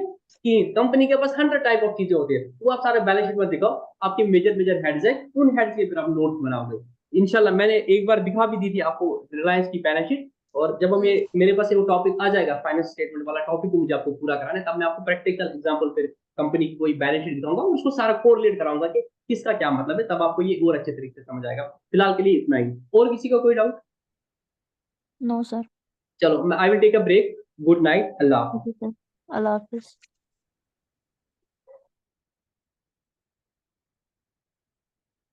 कि कंपनी के पास 100 टाइप ऑफ चीजें होती है, वो आप सारे बैलेंस शीट में दिखाओ। आपके मेजर मेजर हेड्स है, उन हेड्स के फिर आप नोट्स बनाओगे। इंशाल्लाह मैंने एक बार दिखा भी दी थी आपको रिलायंस की बैलेंस शीट, और जब हम ये मेरे पास ये वो टॉपिक आ जाएगा फाइनेंस स्टेटमेंट वाला टॉपिक, तो मुझे आपको पूरा कराना है, तब मैं आपको प्रैक्टिकल एग्जांपल फिर कंपनी की कोई बैलेंस शीट दिखाऊंगा, उसको सारा कोरिलेट कराऊंगा कि किसका क्या मतलब है, तब आपको ये और अच्छे तरीके से समझ आएगा। फिलहाल के लिए इतना ही, और किसी का कोई डाउट? No sir. चलो, मैं I will take a break. Good night, अल्लाह हाफिज़। जी सर। अल्लाह हाफिज।